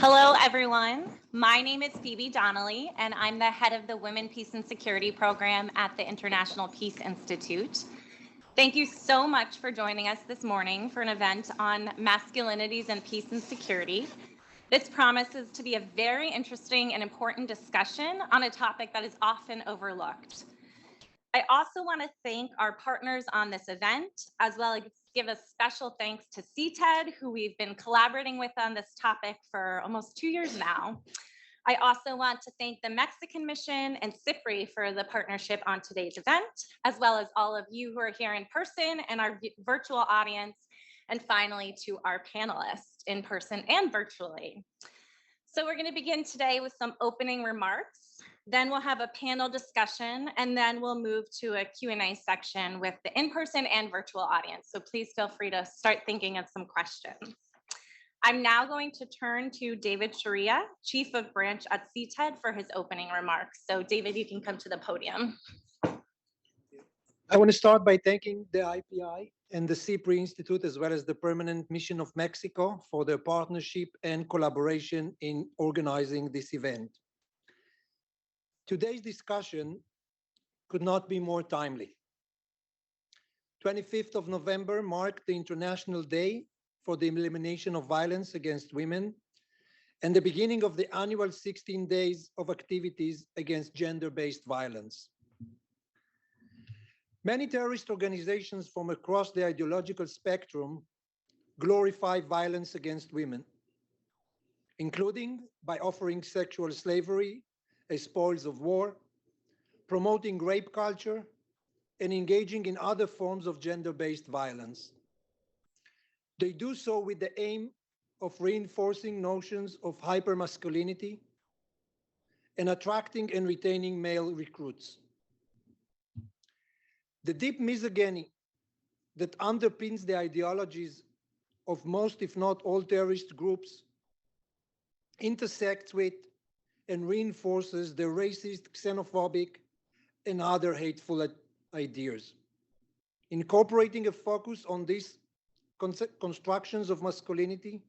Hello, everyone. My name is Phoebe Donnelly, and I'm the head of the Women, Peace, and Security program at the International Peace Institute. Thank you so much for joining us this morning for an event on masculinities and peace and security. This promises to be a very interesting and important discussion on a topic that is often overlooked. I also want to thank our partners on this event, as well as give a special thanks to CTED, who we've been collaborating with on this topic for almost 2 years now. I also want to thank the Mexican Mission and SIPRI for the partnership on today's event, as well as all of you who are here in person and our virtual audience, and finally to our panelists in person and virtually. So we're going to begin today with some opening remarks. Then we'll have a panel discussion, and then we'll move to a Q&A section with the in-person and virtual audience. So please feel free to start thinking of some questions. I'm now going to turn to David Sharia, Chief of Branch at CTED, for his opening remarks. So David, you can come to the podium. I want to start by thanking the IPI and the SIPRI Institute, as well as the Permanent Mission of Mexico, for their partnership and collaboration in organizing this event. Today's discussion could not be more timely. 25th of November marked the International Day for the Elimination of Violence Against Women and the beginning of the annual 16 days of activities against gender-based violence. Many terrorist organizations from across the ideological spectrum glorify violence against women, including by offering sexual slavery as spoils of war, promoting rape culture, and engaging in other forms of gender-based violence. They do so with the aim of reinforcing notions of hypermasculinity and attracting and retaining male recruits. The deep misogyny that underpins the ideologies of most, if not all, terrorist groups intersects with and reinforces the racist, xenophobic, and other hateful ideas. Incorporating a focus on these constructions of masculinity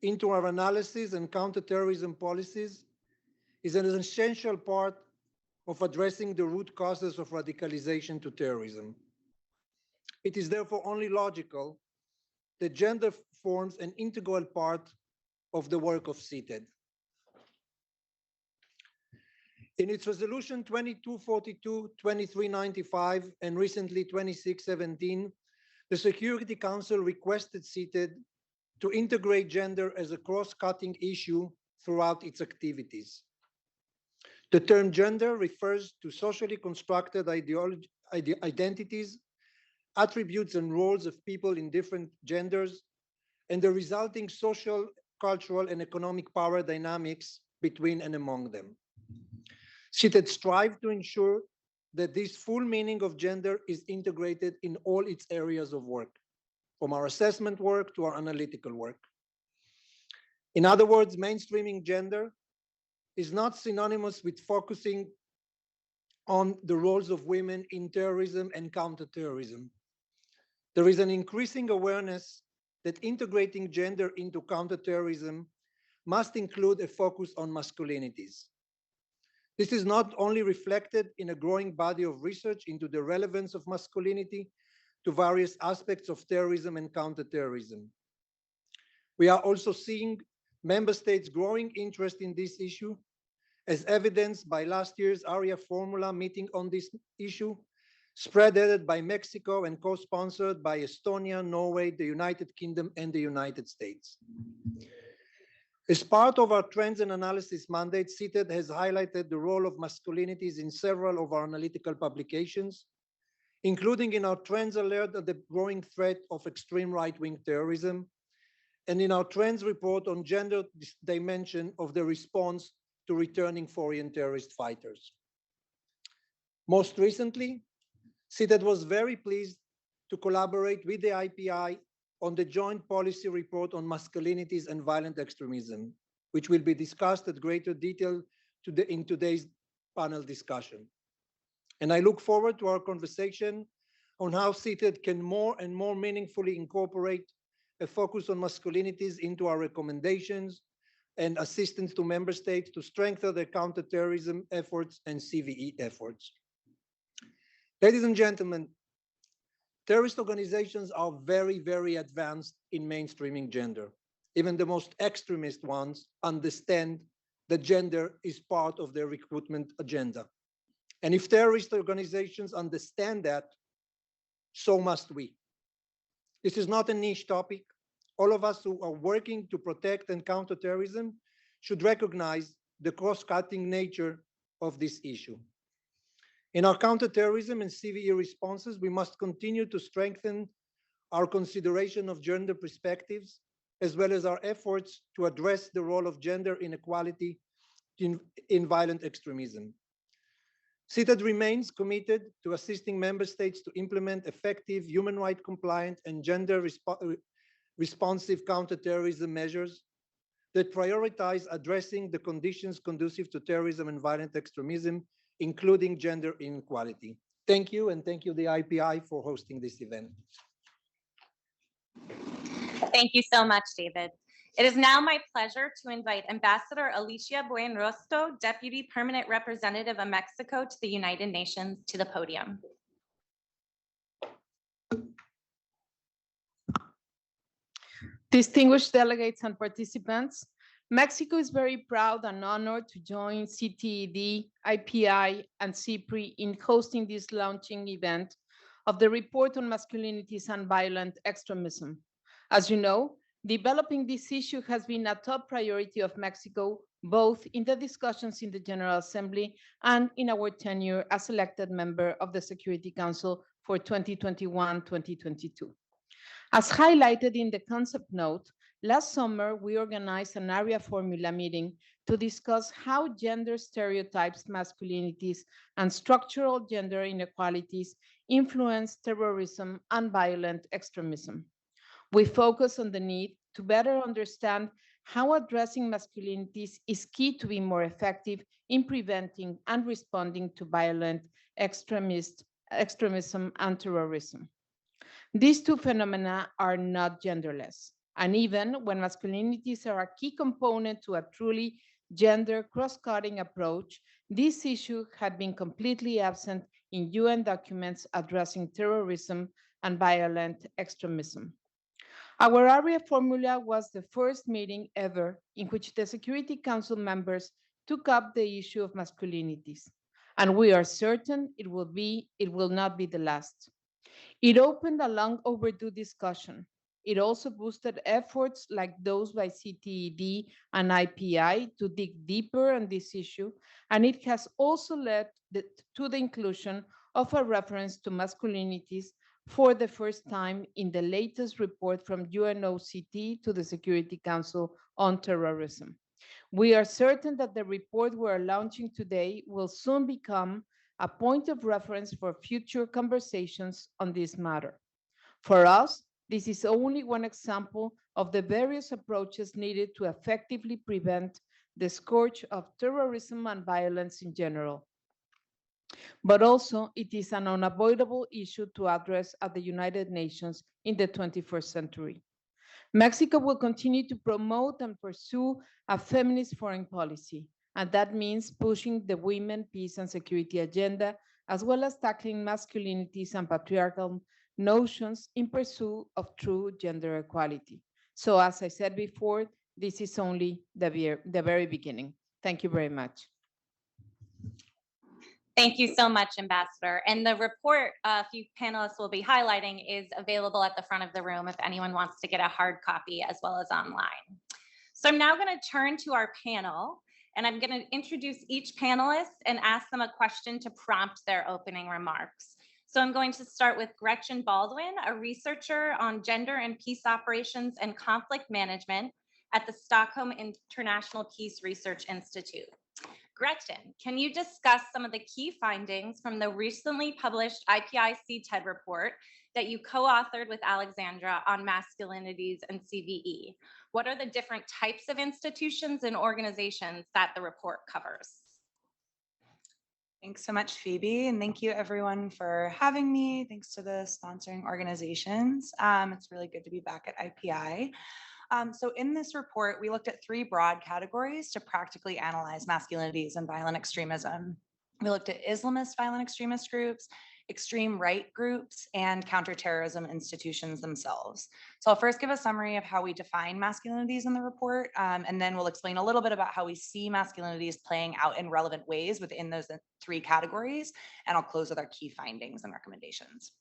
into our analysis and counterterrorism policies is an essential part of addressing the root causes of radicalization to terrorism. It is therefore only logical that gender forms an integral part of the work of CTED. In its resolution 2242, 2395, and recently 2617, the Security Council requested CTED to integrate gender as a cross-cutting issue throughout its activities. The term gender refers to socially constructed identities, attributes, and roles of people in different genders, and the resulting social, cultural, and economic power dynamics between and among them. CTED strives to ensure that this full meaning of gender is integrated in all its areas of work, from our assessment work to our analytical work. In other words, mainstreaming gender is not synonymous with focusing on the roles of women in terrorism and counterterrorism. There is an increasing awareness that integrating gender into counterterrorism must include a focus on masculinities. This is not only reflected in a growing body of research into the relevance of masculinity to various aspects of terrorism and counterterrorism. We are also seeing member states' growing interest in this issue, as evidenced by last year's ARIA formula meeting on this issue, spearheaded by Mexico and co-sponsored by Estonia, Norway, the United Kingdom, and the United States. As part of our trends and analysis mandate, CTED has highlighted the role of masculinities in several of our analytical publications, including in our trends alert at the growing threat of extreme right-wing terrorism, and in our trends report on gender dimension of the response to returning foreign terrorist fighters. Most recently, CTED was very pleased to collaborate with the IPI on the joint policy report on masculinities and violent extremism, which will be discussed at greater detail in today's panel discussion. And I look forward to our conversation on how CTED can more and more meaningfully incorporate a focus on masculinities into our recommendations and assistance to member states to strengthen their counterterrorism efforts and CVE efforts. Ladies and gentlemen, terrorist organizations are very, very advanced in mainstreaming gender. Even the most extremist ones understand that gender is part of their recruitment agenda. And if terrorist organizations understand that, so must we. This is not a niche topic. All of us who are working to protect and counter terrorism should recognize the cross-cutting nature of this issue. In our counterterrorism and CVE responses, we must continue to strengthen our consideration of gender perspectives, as well as our efforts to address the role of gender inequality in violent extremism. CITAD remains committed to assisting member states to implement effective, human rights compliant, and gender responsive counterterrorism measures that prioritize addressing the conditions conducive to terrorism and violent extremism, including gender inequality. Thank you, and thank you, the IPI, for hosting this event. Thank you so much, David. It is now my pleasure to invite Ambassador Alicia Buenrostro, Deputy Permanent Representative of Mexico to the United Nations, to the podium. Distinguished delegates and participants, Mexico is very proud and honored to join CTED, IPI, and SIPRI in hosting this launching event of the report on masculinities and violent extremism. As you know, developing this issue has been a top priority of Mexico, both in the discussions in the General Assembly and in our tenure as elected member of the Security Council for 2021-2022. As highlighted in the concept note, last summer, we organized an area formula meeting to discuss how gender stereotypes, masculinities, and structural gender inequalities influence terrorism and violent extremism. We focus on the need to better understand how addressing masculinities is key to be more effective in preventing and responding to violent extremism and terrorism. These two phenomena are not genderless. And even when masculinities are a key component to a truly gender cross-cutting approach, this issue had been completely absent in UN documents addressing terrorism and violent extremism. Our area formula was the first meeting ever in which the Security Council members took up the issue of masculinities, and we are certain it will not be the last. It opened a long overdue discussion. It also boosted efforts like those by CTED and IPI to dig deeper on this issue, and it has also led to the inclusion of a reference to masculinities for the first time in the latest report from UNOCT to the Security Council on Terrorism. We are certain that the report we are launching today will soon become a point of reference for future conversations on this matter. For us, this is only one example of the various approaches needed to effectively prevent the scourge of terrorism and violence in general. But also, it is an unavoidable issue to address at the United Nations in the 21st century. Mexico will continue to promote and pursue a feminist foreign policy, and that means pushing the women, peace, and security agenda, as well as tackling masculinities and patriarchal notions in pursuit of true gender equality. So as I said before, this is only the very beginning. Thank you very much. Thank you so much, Ambassador. And the report a few panelists will be highlighting is available at the front of the room if anyone wants to get a hard copy, as well as online. So I'm now going to turn to our panel, and I'm going to introduce each panelist and ask them a question to prompt their opening remarks. So I'm going to start with Gretchen Baldwin, a researcher on gender and peace operations and conflict management at the Stockholm International Peace Research Institute. Gretchen, can you discuss some of the key findings from the recently published IPI-CTED report that you co-authored with Alexandra on masculinities and CVE? What are the different types of institutions and organizations that the report covers? Thanks so much, Phoebe, and thank you everyone for having me. Thanks to the sponsoring organizations. It's really good to be back at IPI. So in this report, we looked at 3 broad categories to practically analyze masculinities and violent extremism. We looked at Islamist violent extremist groups, extreme right groups, and counterterrorism institutions themselves. So I'll first give a summary of how we define masculinities in the report, and then we'll explain a little bit about how we see masculinities playing out in relevant ways within those 3 categories, and I'll close with our key findings and recommendations.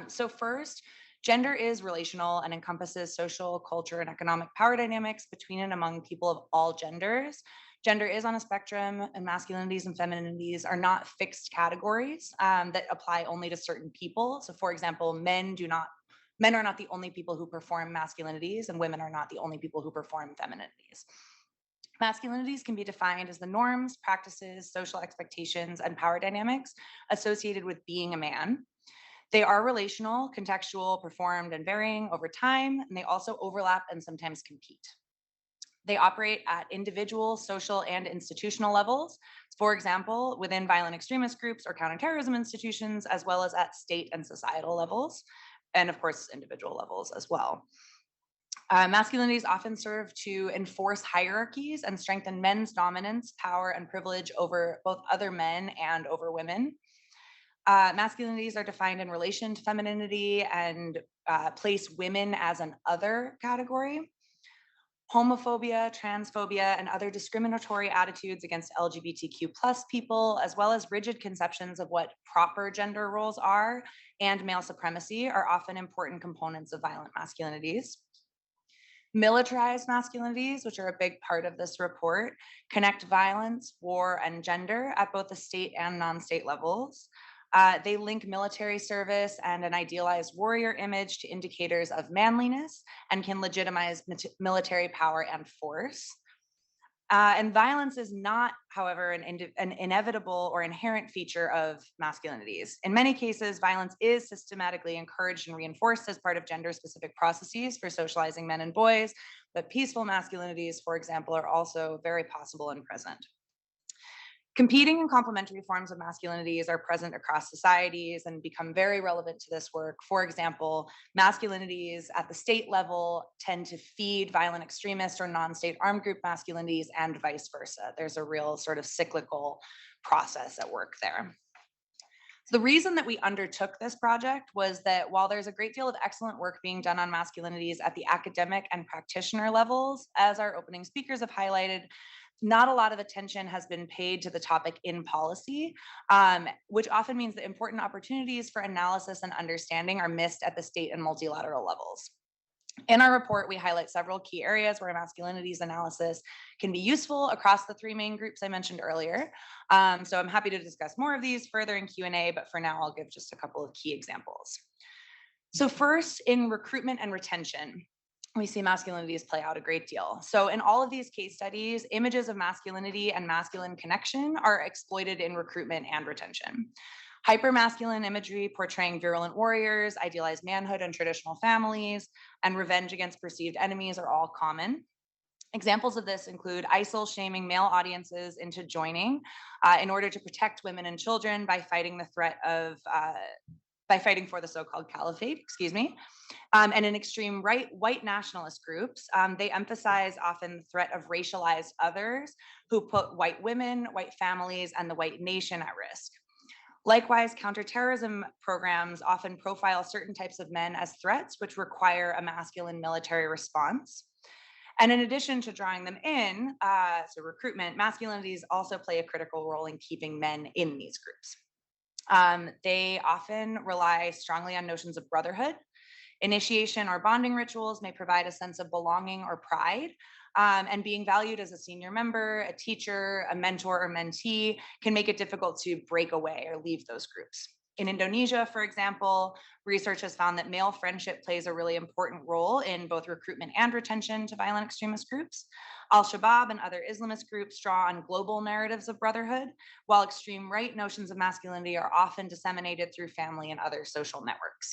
So first, gender is relational and encompasses social, culture, and economic power dynamics between and among people of all genders. Gender is on a spectrum, and masculinities and femininities are not fixed categories that apply only to certain people. So for example, men are not the only people who perform masculinities, and women are not the only people who perform femininities. Masculinities can be defined as the norms, practices, social expectations, and power dynamics associated with being a man. They are relational, contextual, performed, and varying over time, and they also overlap and sometimes compete. They operate at individual, social, and institutional levels. For example, within violent extremist groups or counterterrorism institutions, as well as at state and societal levels, and of course, individual levels as well. Masculinities often serve to enforce hierarchies and strengthen men's dominance, power, and privilege over both other men and over women. Masculinities are defined in relation to femininity and place women as an other category. Homophobia, transphobia, and other discriminatory attitudes against LGBTQ+ people, as well as rigid conceptions of what proper gender roles are and male supremacy, are often important components of violent masculinities. Militarized masculinities, which are a big part of this report, connect violence, war, and gender at both the state and non-state levels. They link military service and an idealized warrior image to indicators of manliness and can legitimize military power and force. And violence is not, however, an inevitable or inherent feature of masculinities. In many cases, violence is systematically encouraged and reinforced as part of gender-specific processes for socializing men and boys, but peaceful masculinities, for example, are also very possible and present. Competing and complementary forms of masculinities are present across societies and become very relevant to this work. For example, masculinities at the state level tend to feed violent extremist or non-state armed group masculinities and vice versa. There's a real sort of cyclical process at work there. The reason that we undertook this project was that while there's a great deal of excellent work being done on masculinities at the academic and practitioner levels, as our opening speakers have highlighted, not a lot of attention has been paid to the topic in policy, which often means that important opportunities for analysis and understanding are missed at the state and multilateral levels. In our report, we highlight several key areas where masculinities analysis can be useful across the 3 main groups I mentioned earlier. So I'm happy to discuss more of these further in Q&A, but for now, I'll give just a couple of key examples. So first, in recruitment and retention, we see masculinities play out a great deal. So in all of these case studies, images of masculinity and masculine connection are exploited in recruitment and retention. Hypermasculine imagery portraying virulent warriors, idealized manhood and traditional families, and revenge against perceived enemies are all common. Examples of this include ISIL shaming male audiences into joining in order to protect women and children by fighting for the so-called caliphate, and in extreme white nationalist groups, they emphasize often the threat of racialized others who put white women, white families, and the white nation at risk. Likewise, counterterrorism programs often profile certain types of men as threats, which require a masculine military response. And in addition to drawing them in, so recruitment, masculinities also play a critical role in keeping men in these groups. They often rely strongly on notions of brotherhood. Initiation or bonding rituals may provide a sense of belonging or pride, and being valued as a senior member, a teacher, a mentor, or mentee can make it difficult to break away or leave those groups. In Indonesia, for example, research has found that male friendship plays a really important role in both recruitment and retention to violent extremist groups. Al-Shabaab and other Islamist groups draw on global narratives of brotherhood, while extreme right notions of masculinity are often disseminated through family and other social networks.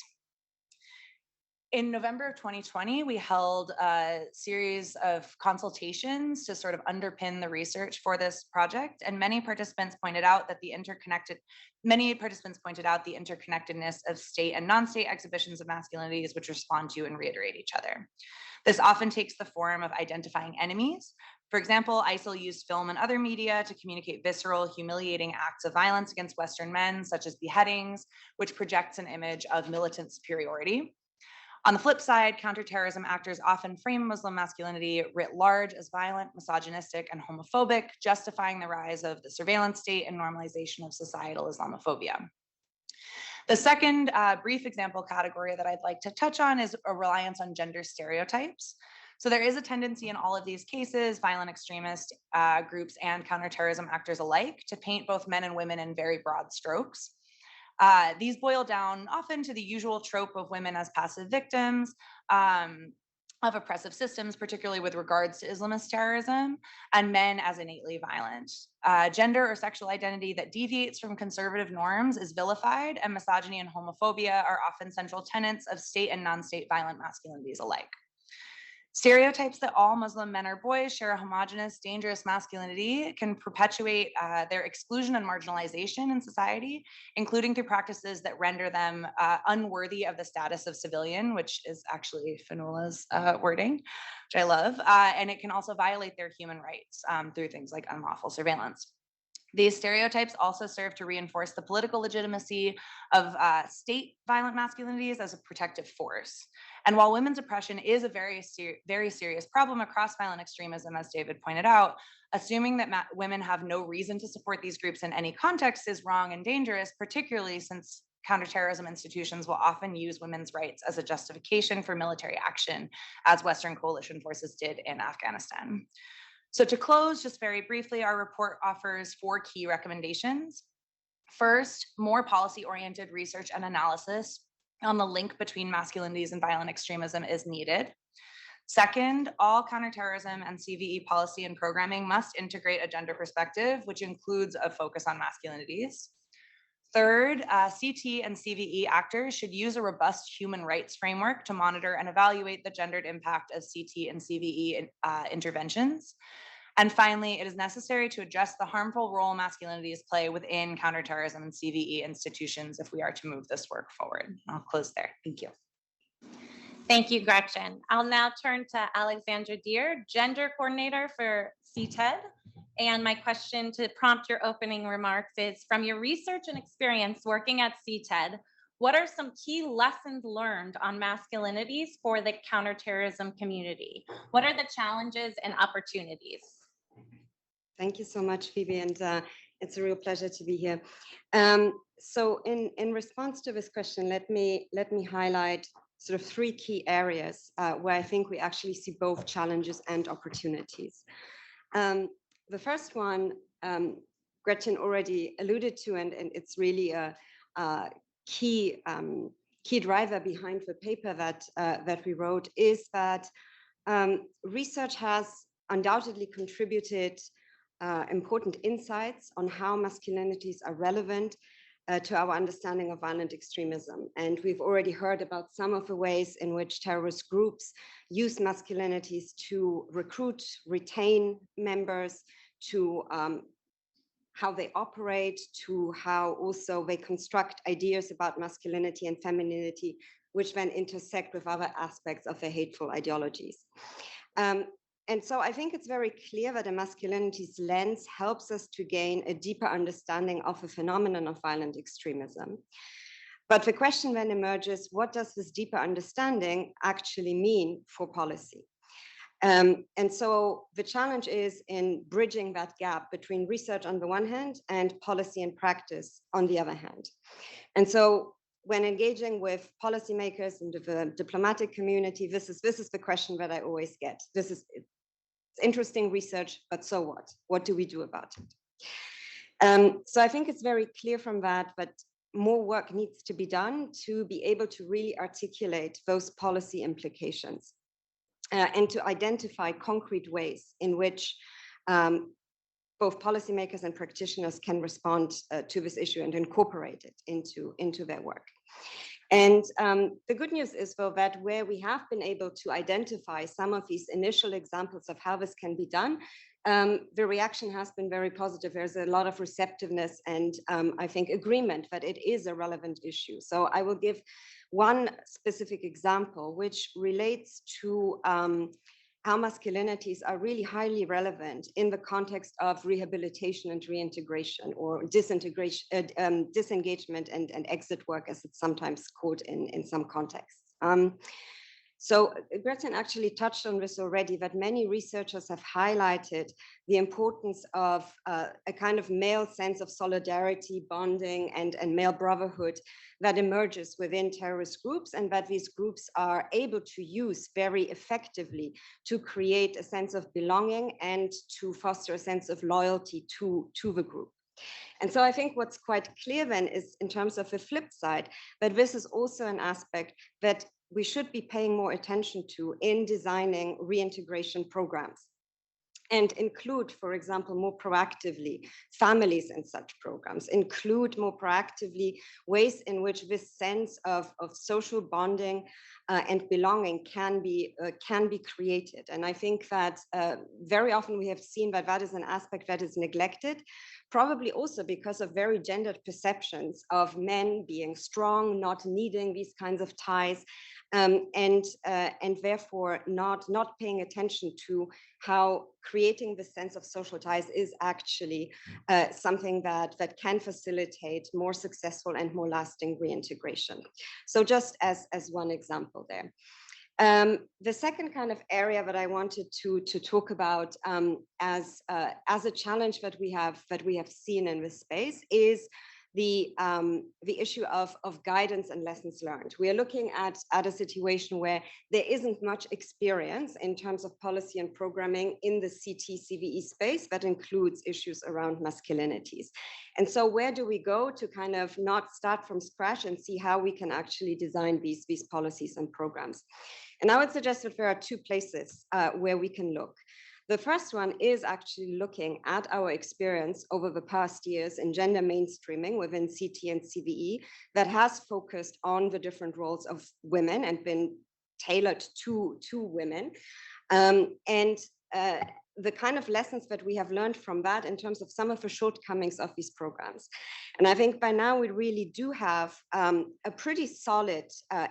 In November of 2020, we held a series of consultations to sort of underpin the research for this project, and many participants pointed out the interconnectedness of state and non-state exhibitions of masculinities, which respond to and reiterate each other. This often takes the form of identifying enemies. For example, ISIL used film and other media to communicate visceral, humiliating acts of violence against Western men, such as beheadings, which projects an image of militant superiority. On the flip side, counterterrorism actors often frame Muslim masculinity writ large as violent, misogynistic, and homophobic, justifying the rise of the surveillance state and normalization of societal Islamophobia. The second brief example category that I'd like to touch on is a reliance on gender stereotypes. So there is a tendency in all of these cases, violent extremist groups and counterterrorism actors alike, to paint both men and women in very broad strokes. These boil down often to the usual trope of women as passive victims of oppressive systems, particularly with regards to Islamist terrorism, and men as innately violent. Gender or sexual identity that deviates from conservative norms is vilified, and misogyny and homophobia are often central tenets of state and non-state violent masculinities alike. Stereotypes that all Muslim men or boys share a homogenous, dangerous masculinity can perpetuate their exclusion and marginalization in society, including through practices that render them unworthy of the status of civilian, which is actually Fanula's wording, which I love. And it can also violate their human rights through things like unlawful surveillance. These stereotypes also serve to reinforce the political legitimacy of state violent masculinities as a protective force. And while women's oppression is a very serious problem across violent extremism, as David pointed out, assuming that women have no reason to support these groups in any context is wrong and dangerous, particularly since counterterrorism institutions will often use women's rights as a justification for military action, as Western coalition forces did in Afghanistan. So to close, just very briefly, our report offers 4 key recommendations. First, more policy-oriented research and analysis on the link between masculinities and violent extremism is needed. Second, all counterterrorism and CVE policy and programming must integrate a gender perspective, which includes a focus on masculinities. Third, CT and CVE actors should use a robust human rights framework to monitor and evaluate the gendered impact of CT and CVE interventions. And finally, it is necessary to address the harmful role masculinities play within counterterrorism and CVE institutions if we are to move this work forward. I'll close there. Thank you. Thank you, Gretchen. I'll now turn to Alexandra Deer, Gender Coordinator for CTED. And my question to prompt your opening remarks is, from your research and experience working at CTED, what are some key lessons learned on masculinities for the counterterrorism community? What are the challenges and opportunities? Thank you so much, Phoebe, and it's a real pleasure to be here. So in response to this question, let me highlight sort of 3 key areas where I think we actually see both challenges and opportunities. The first one, Gretchen already alluded to, and it's really a key driver behind the paper that we wrote, is that research has undoubtedly contributed important insights on how masculinities are relevant to our understanding of violent extremism. And we've already heard about some of the ways in which terrorist groups use masculinities to recruit, retain members, to how they operate, to how also they construct ideas about masculinity and femininity, which then intersect with other aspects of their hateful ideologies. And so I think it's very clear that a masculinities lens helps us to gain a deeper understanding of the phenomenon of violent extremism. But the question then emerges, what does this deeper understanding actually mean for policy? And so the challenge is in bridging that gap between research on the one hand and policy and practice on the other hand. And so when engaging with policymakers and the diplomatic community, this is the question that I always get. It's interesting research, but so what? What do we do about it? So I think it's very clear from that more work needs to be done to be able to really articulate those policy implications and to identify concrete ways in which both policymakers and practitioners can respond to this issue and incorporate it into their work. And the good news is, though, that where we have been able to identify some of these initial examples of how this can be done, the reaction has been very positive. There's a lot of receptiveness and I think agreement that it is a relevant issue. So I will give one specific example, which relates to how masculinities are really highly relevant in the context of rehabilitation and reintegration, or disengagement and exit work, as it's sometimes called in some contexts. So Gretchen actually touched on this already, that many researchers have highlighted the importance of a kind of male sense of solidarity, bonding, and male brotherhood that emerges within terrorist groups, and that these groups are able to use very effectively to create a sense of belonging and to foster a sense of loyalty to the group. And so I think what's quite clear then is, in terms of the flip side, that this is also an aspect that we should be paying more attention to in designing reintegration programs, and include, for example, more proactively families in such programs, include more proactively ways in which this sense of social bonding and belonging can be created. And I think that very often we have seen that that is an aspect that is neglected, probably also because of very gendered perceptions of men being strong, not needing these kinds of ties, and therefore not paying attention to how creating the sense of social ties is actually something that can facilitate more successful and more lasting reintegration. So just as one example there. The second kind of area that I wanted to talk about as a challenge that we have seen in this space is the issue of guidance and lessons learned. We are looking at a situation where there isn't much experience in terms of policy and programming in the CT-CVE space that includes issues around masculinities. And so where do we go to kind of not start from scratch and see how we can actually design these policies and programs? And I would suggest that there are two places where we can look. The first one is actually looking at our experience over the past years in gender mainstreaming within CT and CVE that has focused on the different roles of women and been tailored to women. The kind of lessons that we have learned from that in terms of some of the shortcomings of these programs. And I think by now we really do have a pretty solid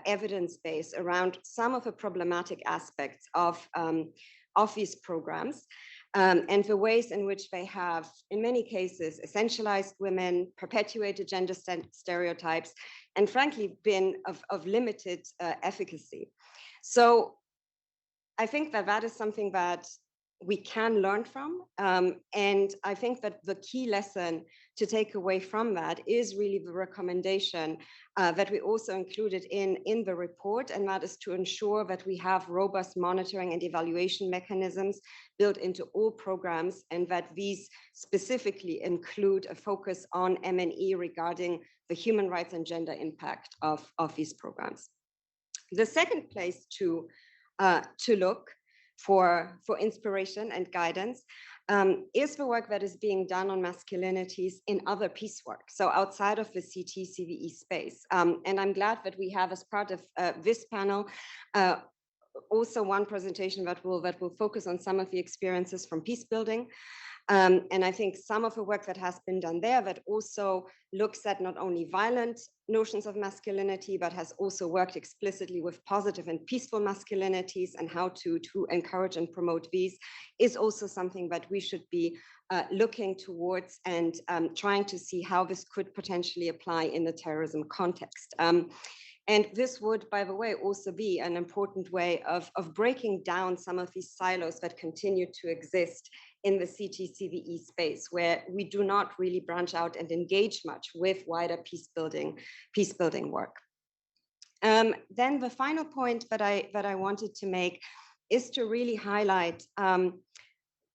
evidence base around some of the problematic aspects of these programs and the ways in which they have, in many cases, essentialized women, perpetuated gender stereotypes, and frankly, been of limited efficacy. So I think that is something that we can learn from. And I think that the key lesson to take away from that is really the recommendation that we also included in the report, and that is to ensure that we have robust monitoring and evaluation mechanisms built into all programs, and that these specifically include a focus on M&E regarding the human rights and gender impact of these programs. The second place to look for inspiration and guidance is the work that is being done on masculinities in other peace work, so outside of the CT-CVE space. And I'm glad that we have, as part of this panel, also one presentation that will focus on some of the experiences from peace building. And I think some of the work that has been done there that also looks at not only violent notions of masculinity, but has also worked explicitly with positive and peaceful masculinities and how to encourage and promote these, is also something that we should be looking towards and trying to see how this could potentially apply in the terrorism context. And this would, by the way, also be an important way of breaking down some of these silos that continue to exist in the CT-CVE space, where we do not really branch out and engage much with wider peace building work. Then the final point that I wanted to make is to really highlight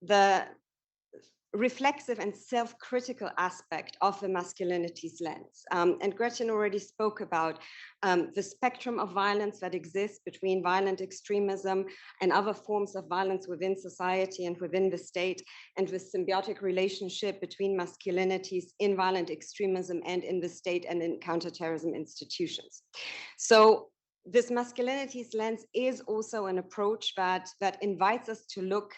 the reflexive and self-critical aspect of the masculinities lens. And Gretchen already spoke about the spectrum of violence that exists between violent extremism and other forms of violence within society and within the state, and the symbiotic relationship between masculinities in violent extremism and in the state and in counterterrorism institutions. So this masculinities lens is also an approach that invites us to look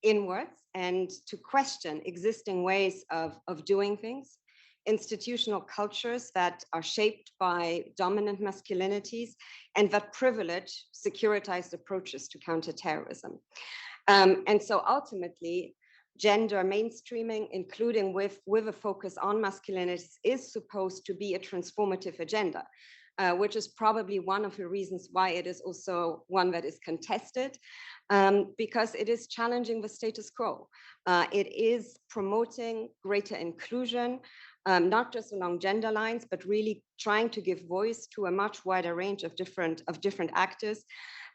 inwards and to question existing ways of doing things, institutional cultures that are shaped by dominant masculinities and that privilege securitized approaches to counterterrorism. And so ultimately, gender mainstreaming, including with a focus on masculinities, is supposed to be a transformative agenda. Which is probably one of the reasons why it is also one that is contested, because it is challenging the status quo. It is promoting greater inclusion, not just along gender lines, but really trying to give voice to a much wider range of different actors.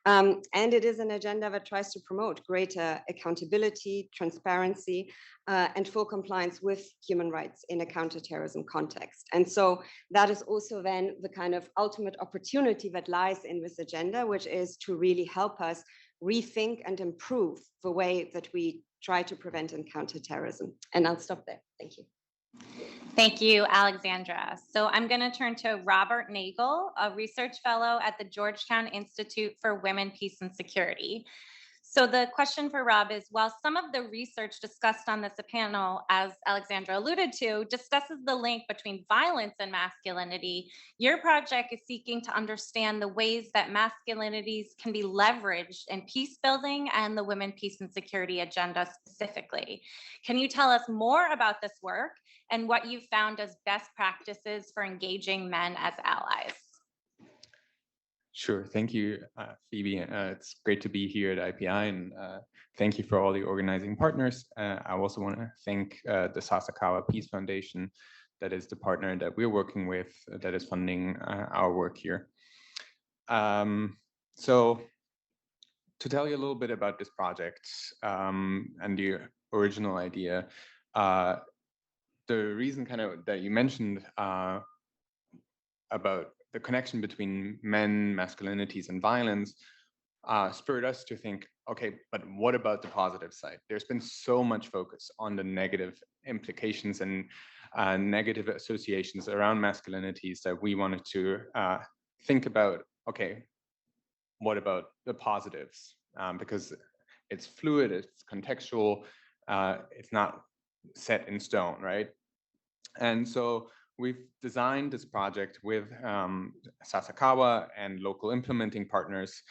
And it is an agenda that tries to promote greater accountability, transparency, and full compliance with human rights in a counterterrorism context. And so that is also then the kind of ultimate opportunity that lies in this agenda, which is to really help us rethink and improve the way that we try to prevent and counter terrorism. And I'll stop there. Thank you. Thank you, Alexandra. So I'm going to turn to Robert Nagel, a research fellow at the Georgetown Institute for Women, Peace, and Security. So the question for Rob is, while some of the research discussed on this panel, as Alexandra alluded to, discusses the link between violence and masculinity, your project is seeking to understand the ways that masculinities can be leveraged in peace building and the women, peace, and security agenda specifically. Can you tell us more about this work and what you've found as best practices for engaging men as allies? Sure. Thank you, Phoebe. It's great to be here at IPI, and thank you for all the organizing partners. I also want to thank the Sasakawa Peace Foundation, that is the partner that we're working with, that is funding our work here. So to tell you a little bit about this project and the original idea, the reason kind of that you mentioned about the connection between men, masculinities, and violence spurred us to think, okay, but what about the positive side? There's been so much focus on the negative implications and negative associations around masculinities that we wanted to think about, okay, what about the positives? Because it's fluid, it's contextual, it's not set in stone, right? And so we've designed this project with Sasakawa and local implementing partners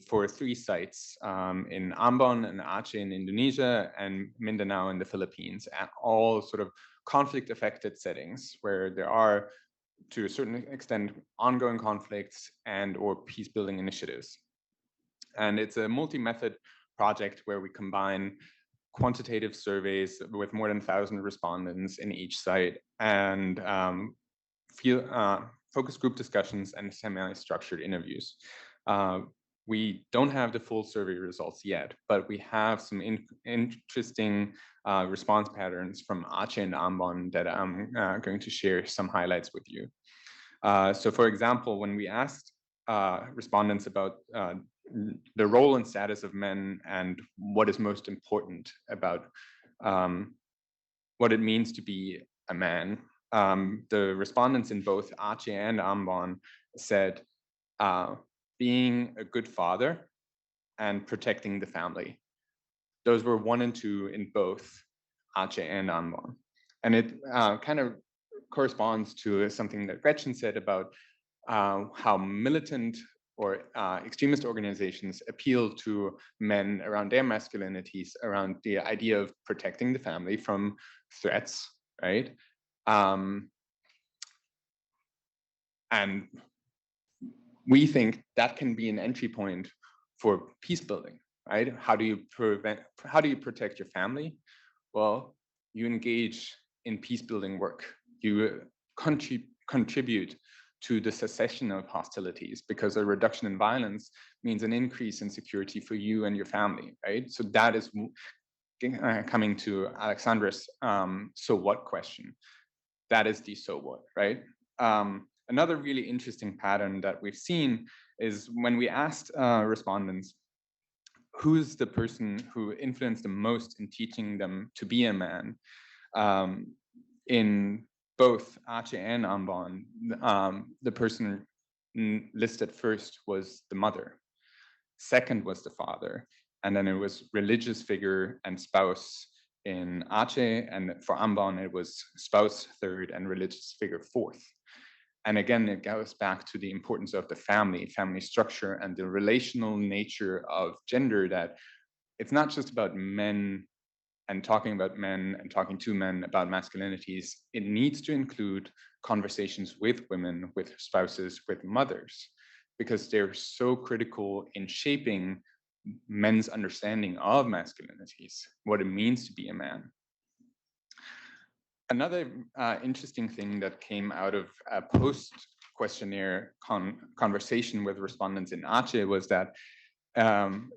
for 3 sites in Ambon and Aceh in Indonesia and Mindanao in the Philippines, and all sort of conflict-affected settings where there are, to a certain extent, ongoing conflicts and or peace-building initiatives. And it's a multi-method project where we combine quantitative surveys with more than 1,000 respondents in each site, and focus group discussions and semi-structured interviews. We don't have the full survey results yet, but we have some interesting response patterns from Aceh and Ambon that I'm going to share some highlights with you. So for example, when we asked respondents about the role and status of men and what is most important about what it means to be a man, the respondents in both Aceh and Ambon said being a good father and protecting the family. Those were 1 and 2 in both Aceh and Ambon. And it kind of corresponds to something that Gretchen said about how militant or extremist organizations appeal to men around their masculinities, around the idea of protecting the family from threats, right? And we think that can be an entry point for peace building, right? How do you protect your family? Well, you engage in peace building work. You contribute to the cessation of hostilities, because a reduction in violence means an increase in security for you and your family, right? So that is coming to Alexandra's so what question. That is the so what, right? Another really interesting pattern that we've seen is when we asked respondents, who's the person who influenced the most in teaching them to be a man? In both Aceh and Ambon, the person listed first was the mother. Second was the father. And then it was religious figure and spouse in Aceh. And for Ambon, it was spouse third and religious figure fourth. And again, it goes back to the importance of the family structure, and the relational nature of gender, that it's not just about men and talking about men and talking to men about masculinities. It needs to include conversations with women, with spouses, with mothers, because they're so critical in shaping men's understanding of masculinities, what it means to be a man. Another interesting thing that came out of a post-questionnaire conversation with respondents in Aceh was that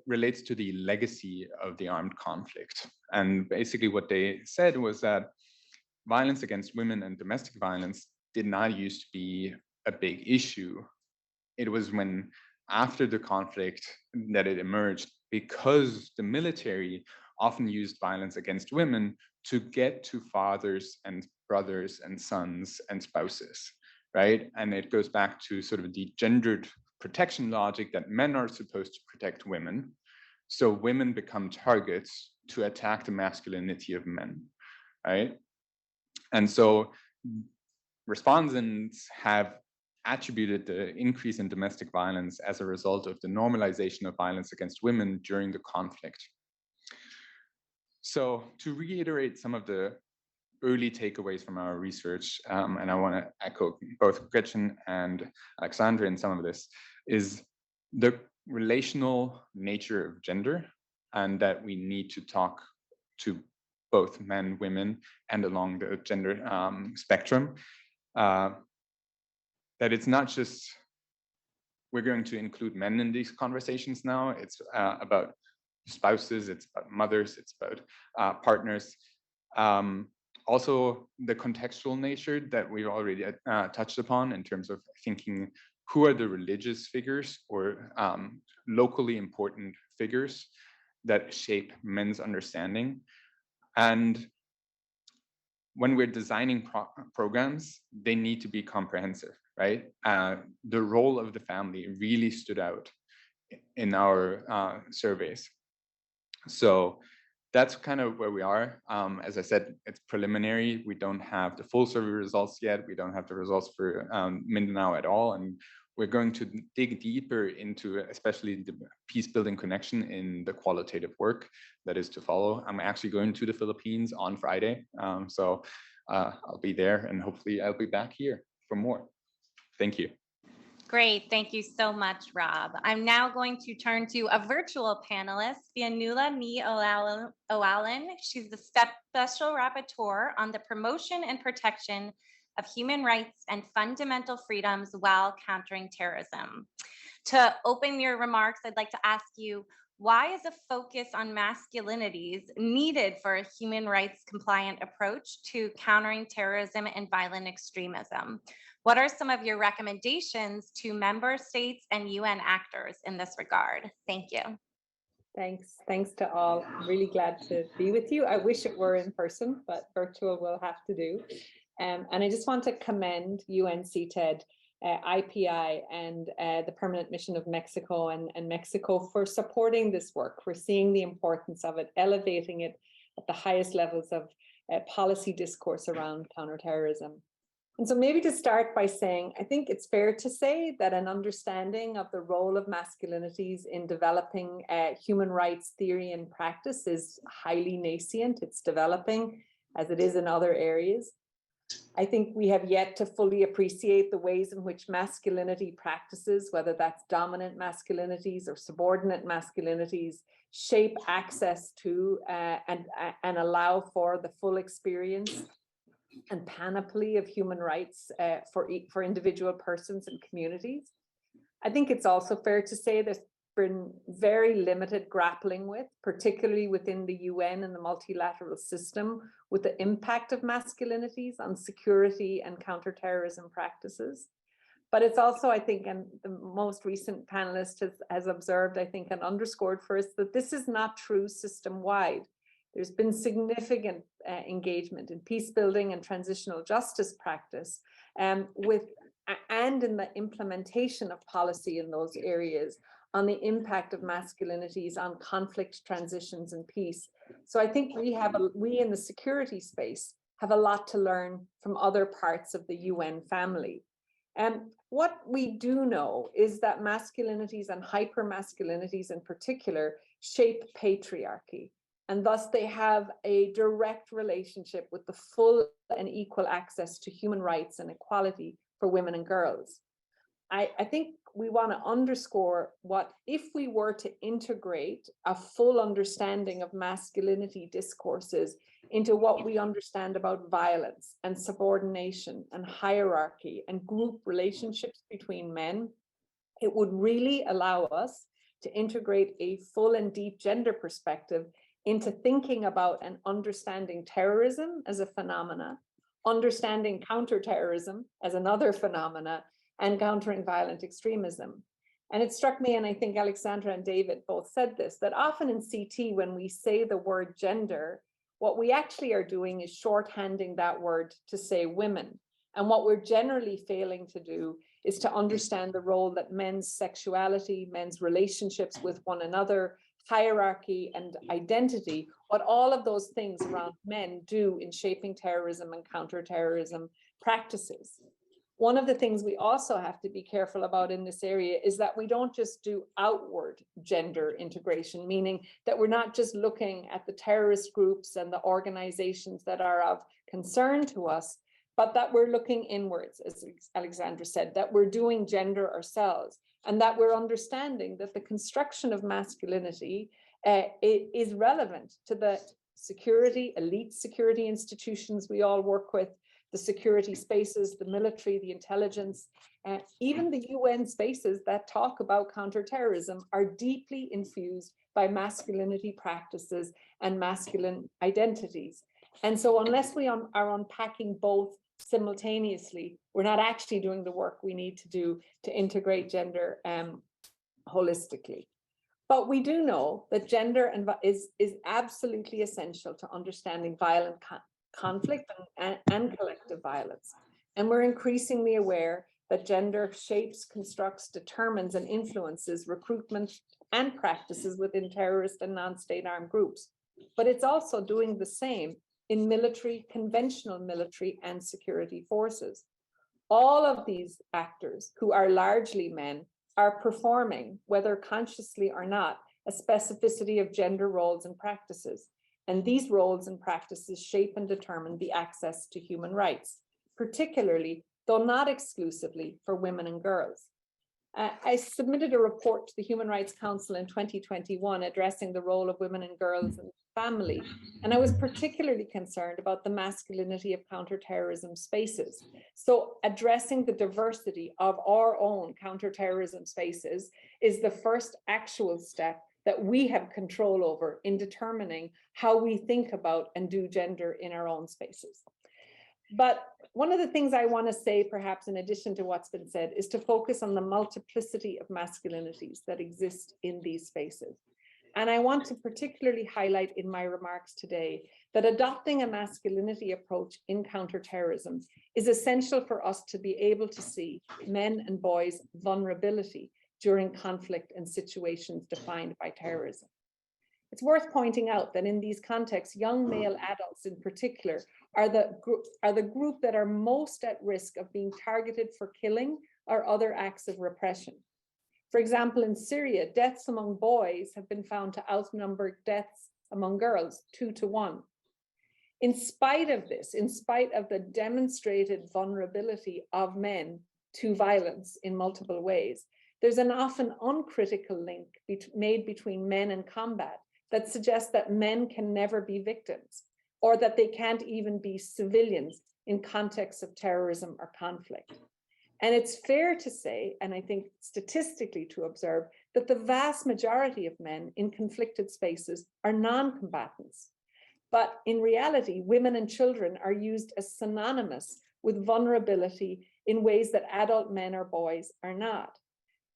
relates to the legacy of the armed conflict. And basically what they said was that violence against women and domestic violence did not used to be a big issue. It was when after the conflict that it emerged, because the military often used violence against women to get to fathers and brothers and sons and spouses, right? And it goes back to sort of the gendered protection logic that men are supposed to protect women. So women become targets to attack the masculinity of men, right? And so respondents have attributed the increase in domestic violence as a result of the normalization of violence against women during the conflict. So to reiterate some of the early takeaways from our research, and I want to echo both Gretchen and Alexandra in some of this, is the relational nature of gender, and that we need to talk to both men, women, and along the gender spectrum. That it's not just, we're going to include men in these conversations now, it's about spouses, it's about mothers, it's about partners. Also, the contextual nature that we've already touched upon in terms of thinking who are the religious figures or locally important figures that shape men's understanding. And when we're designing programs, they need to be comprehensive, right? The role of the family really stood out in our surveys. So that's kind of where we are. As I said, it's preliminary. We don't have the full survey results yet. We don't have the results for Mindanao at all. And we're going to dig deeper into especially the peace building connection in the qualitative work that is to follow. I'm actually going to the Philippines on Friday. So I'll be there, and hopefully I'll be back here for more. Thank you. Great, thank you so much, Rob. I'm now going to turn to a virtual panelist, Fianula Ni Owalan. She's the Special Rapporteur on the promotion and protection of human rights and fundamental freedoms while countering terrorism. To open your remarks, I'd like to ask you, why is a focus on masculinities needed for a human rights compliant approach to countering terrorism and violent extremism? What are some of your recommendations to member states and UN actors in this regard? Thank you. Thanks to all. I'm really glad to be with you. I wish it were in person, but virtual will have to do. And I just want to commend UNCTAD, IPI, and the Permanent Mission of Mexico and Mexico for supporting this work, for seeing the importance of it, elevating it at the highest levels of policy discourse around counterterrorism. And so maybe to start by saying, I think it's fair to say that an understanding of the role of masculinities in developing human rights theory and practice is highly nascent. It's developing, as it is in other areas. I think we have yet to fully appreciate the ways in which masculinity practices, whether that's dominant masculinities or subordinate masculinities, shape access to and allow for the full experience and panoply of human rights for individual persons and communities. I think it's also fair to say that been very limited grappling with, particularly within the UN and the multilateral system, with the impact of masculinities on security and counterterrorism practices. But it's also, I think, and the most recent panelist has observed, I think, and underscored for us that this is not true system-wide. There's been significant engagement in peace building and transitional justice practice and in the implementation of policy in those areas on the impact of masculinities on conflict, transitions, and peace. So I think we in the security space have a lot to learn from other parts of the UN family. And what we do know is that masculinities and hypermasculinities in particular shape patriarchy. And thus they have a direct relationship with the full and equal access to human rights and equality for women and girls. I think we want to underscore what if we were to integrate a full understanding of masculinity discourses into what we understand about violence and subordination and hierarchy and group relationships between men, it would really allow us to integrate a full and deep gender perspective into thinking about and understanding terrorism as a phenomena, understanding counterterrorism as another phenomena, and countering violent extremism. And it struck me, and I think Alexandra and David both said this, that often in CT, when we say the word gender, what we actually are doing is shorthanding that word to say women. And what we're generally failing to do is to understand the role that men's sexuality, men's relationships with one another, hierarchy and identity, what all of those things around men do in shaping terrorism and counterterrorism practices. One of the things we also have to be careful about in this area is that we don't just do outward gender integration, meaning that we're not just looking at the terrorist groups and the organizations that are of concern to us, but that we're looking inwards, as Alexandra said, that we're doing gender ourselves, and that we're understanding that the construction of masculinity is relevant to the security, elite security institutions we all work with, the security spaces, the military, the intelligence, even the UN spaces that talk about counterterrorism are deeply infused by masculinity practices and masculine identities. And so unless we are unpacking both simultaneously, we're not actually doing the work we need to do to integrate gender holistically. But we do know that gender is absolutely essential to understanding violent conflict and collective violence. And we're increasingly aware that gender shapes, constructs, determines, and influences recruitment and practices within terrorist and non-state armed groups. But it's also doing the same in military, conventional military and security forces. All of these actors, who are largely men, are performing, whether consciously or not, a specificity of gender roles and practices. And these roles and practices shape and determine the access to human rights, particularly, though not exclusively, for women and girls. I submitted a report to the Human Rights Council in 2021 addressing the role of women and girls in the family. And I was particularly concerned about the masculinity of counterterrorism spaces. So addressing the diversity of our own counterterrorism spaces is the first actual step that we have control over in determining how we think about and do gender in our own spaces. But one of the things I want to say, perhaps in addition to what's been said, is to focus on the multiplicity of masculinities that exist in these spaces. And I want to particularly highlight in my remarks today that adopting a masculinity approach in counterterrorism is essential for us to be able to see men and boys' vulnerability during conflict and situations defined by terrorism. It's worth pointing out that in these contexts, young male adults in particular are the group that are most at risk of being targeted for killing or other acts of repression. For example, in Syria, deaths among boys have been found to outnumber deaths among girls 2 to 1. In spite of this, in spite of the demonstrated vulnerability of men to violence in multiple ways, there's an often uncritical link made between men and combat that suggests that men can never be victims, or that they can't even be civilians in contexts of terrorism or conflict. And it's fair to say, and I think statistically to observe, that the vast majority of men in conflicted spaces are non-combatants. But in reality, women and children are used as synonymous with vulnerability in ways that adult men or boys are not.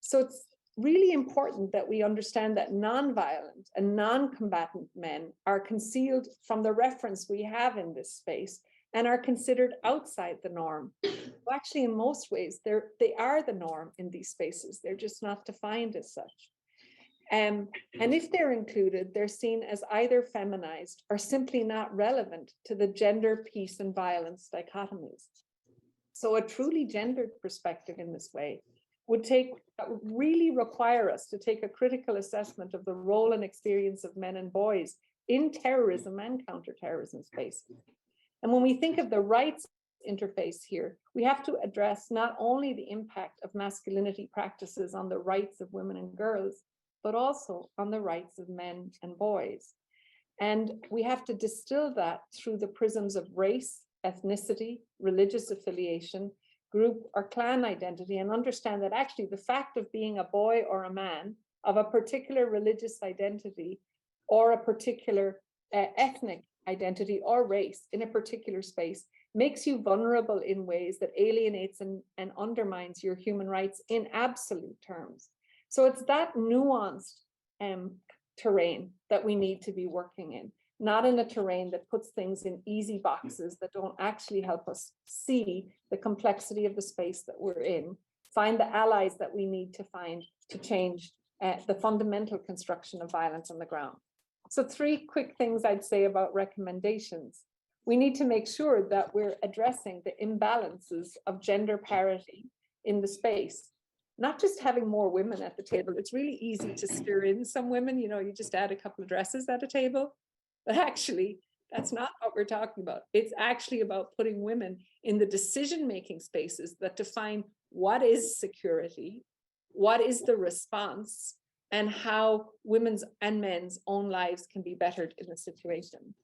So it's really important that we understand that non-violent and non-combatant men are concealed from the reference we have in this space and are considered outside the norm. Well, actually, in most ways, they are the norm in these spaces. They're just not defined as such. And if they're included, they're seen as either feminized or simply not relevant to the gender, peace, and violence dichotomies. So a truly gendered perspective in this way would really require us to take a critical assessment of the role and experience of men and boys in terrorism and counterterrorism spaces. And when we think of the rights interface here, we have to address not only the impact of masculinity practices on the rights of women and girls, but also on the rights of men and boys. And we have to distill that through the prisms of race, ethnicity, religious affiliation, group or clan identity, and understand that actually the fact of being a boy or a man of a particular religious identity or a particular ethnic identity or race in a particular space makes you vulnerable in ways that alienates and undermines your human rights in absolute terms. So it's that nuanced terrain that we need to be working in, not in a terrain that puts things in easy boxes that don't actually help us see the complexity of the space that we're in, find the allies that we need to find to change the fundamental construction of violence on the ground. So 3 quick things I'd say about recommendations. We need to make sure that we're addressing the imbalances of gender parity in the space. Not just having more women at the table. It's really easy to steer in some women, you just add a couple of dresses at a table. But actually, that's not what we're talking about. It's actually about putting women in the decision-making spaces that define what is security, what is the response, and how women's and men's own lives can be bettered in the situation.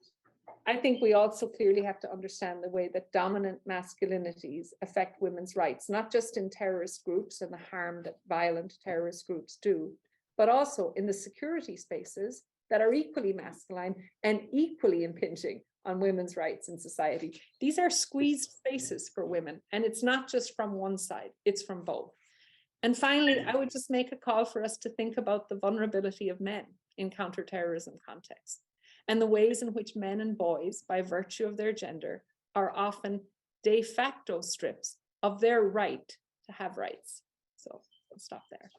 I think we also clearly have to understand the way that dominant masculinities affect women's rights, not just in terrorist groups and the harm that violent terrorist groups do, but also in the security spaces that are equally masculine and equally impinging on women's rights in society. These are squeezed spaces for women, and it's not just from one side, it's from both. And finally, I would just make a call for us to think about the vulnerability of men in counterterrorism contexts and the ways in which men and boys, by virtue of their gender, are often de facto strips of their right to have rights. So I'll stop there.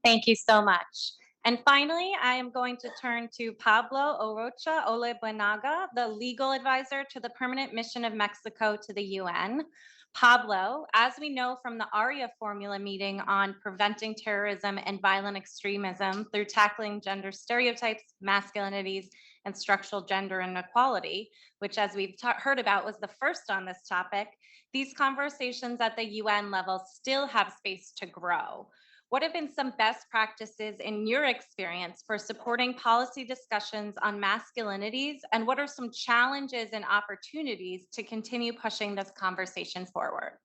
Thank you so much. And finally, I am going to turn to Pablo Orocha Olebuenaga, the legal advisor to the Permanent Mission of Mexico to the UN. Pablo, as we know from the ARIA formula meeting on preventing terrorism and violent extremism through tackling gender stereotypes, masculinities, and structural gender inequality, which as we've heard about was the first on this topic, these conversations at the UN level still have space to grow. What have been some best practices in your experience for supporting policy discussions on masculinities, and what are some challenges and opportunities to continue pushing this conversation forward?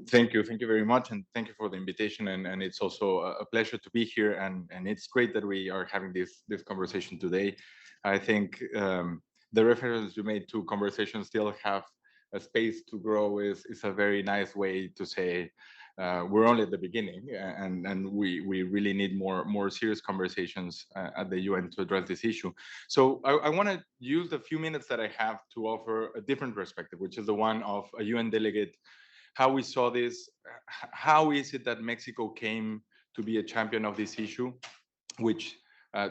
Thank you very much, and thank you for the invitation. And it's also a pleasure to be here, and it's great that we are having this conversation today. I think the reference you made to conversations still have a space to grow is a very nice way to say we're only at the beginning, and we really need more serious conversations at the UN to address this issue. So I want to use the few minutes that I have to offer a different perspective, which is the one of a UN delegate, how we saw this, how is it that Mexico came to be a champion of this issue, which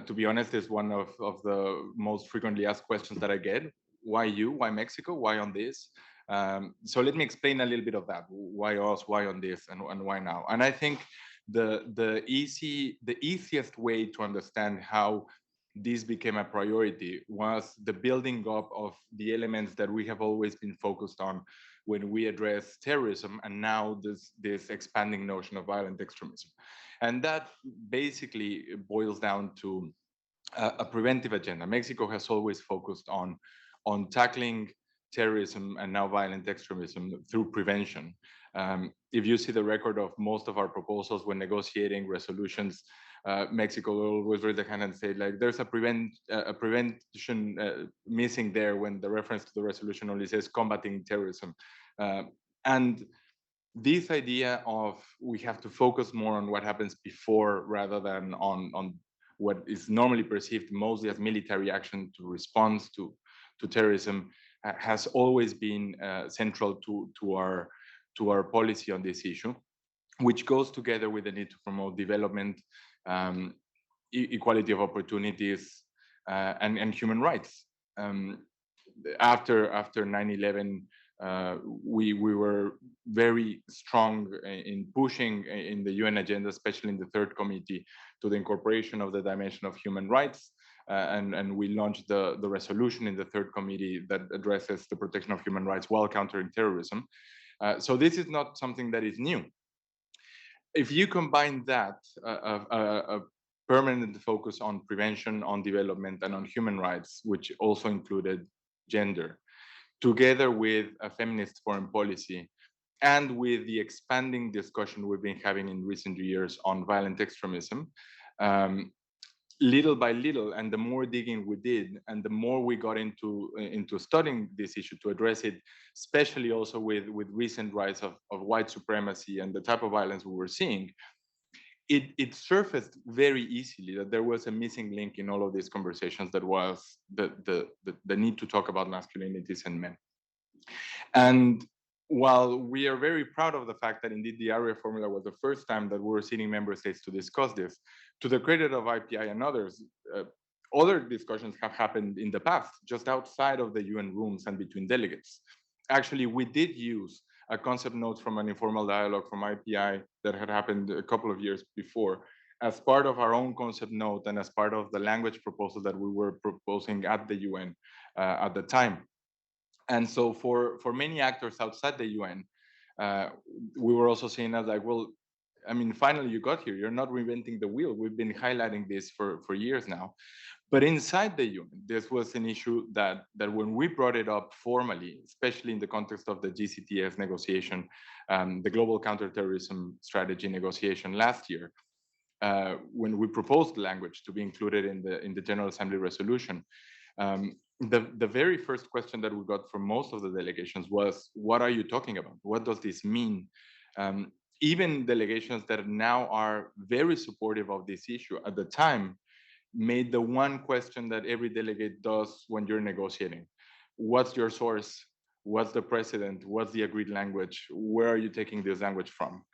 to be honest is one of the most frequently asked questions that I get. Why you? Why Mexico? Why on this? So let me explain a little bit of that. Why us? Why on this? And why now? And I think the easiest way to understand how this became a priority was the building up of the elements that we have always been focused on when we address terrorism, and now this expanding notion of violent extremism. And that basically boils down to a preventive agenda. Mexico has always focused on tackling terrorism and now violent extremism through prevention. If you see the record of most of our proposals when negotiating resolutions, Mexico will always raise the hand and say, like, there's a prevention missing there when the reference to the resolution only says combating terrorism. And this idea of we have to focus more on what happens before rather than on what is normally perceived mostly as military action to respond to terrorism has always been central to our policy on this issue, which goes together with the need to promote development, equality of opportunities, and human rights. After 9/11, we were very strong in pushing in the UN agenda, especially in the third committee, to the incorporation of the dimension of human rights. And we launched the resolution in the third committee that addresses the protection of human rights while countering terrorism. So this is not something that is new. If you combine that, a permanent focus on prevention, on development, and on human rights, which also included gender, together with a feminist foreign policy, and with the expanding discussion we've been having in recent years on violent extremism, little by little, and the more digging we did, and the more we got into studying this issue to address it, especially also with recent rise of white supremacy and the type of violence we were seeing, it surfaced very easily that there was a missing link in all of these conversations that was the need to talk about masculinities and men. And while we are very proud of the fact that indeed the ARIA formula was the first time that we were sitting member states to discuss this, to the credit of IPI and others, other discussions have happened in the past, just outside of the UN rooms and between delegates. Actually, we did use a concept note from an informal dialogue from IPI that had happened a couple of years before as part of our own concept note and as part of the language proposal that we were proposing at the UN at the time. And so for many actors outside the UN, we were also saying as like, well, I mean, finally you got here, you're not reinventing the wheel. We've been highlighting this for years now. But inside the UN, this was an issue that when we brought it up formally, especially in the context of the GCTF negotiation, the Global Counter-Terrorism Strategy negotiation last year, when we proposed language to be included in the General Assembly resolution, the very first question that we got from most of the delegations was, what are you talking about? What does this mean? Even delegations that now are very supportive of this issue at the time made the one question that every delegate does when you're negotiating. What's your source? What's the precedent? What's the agreed language? Where are you taking this language from?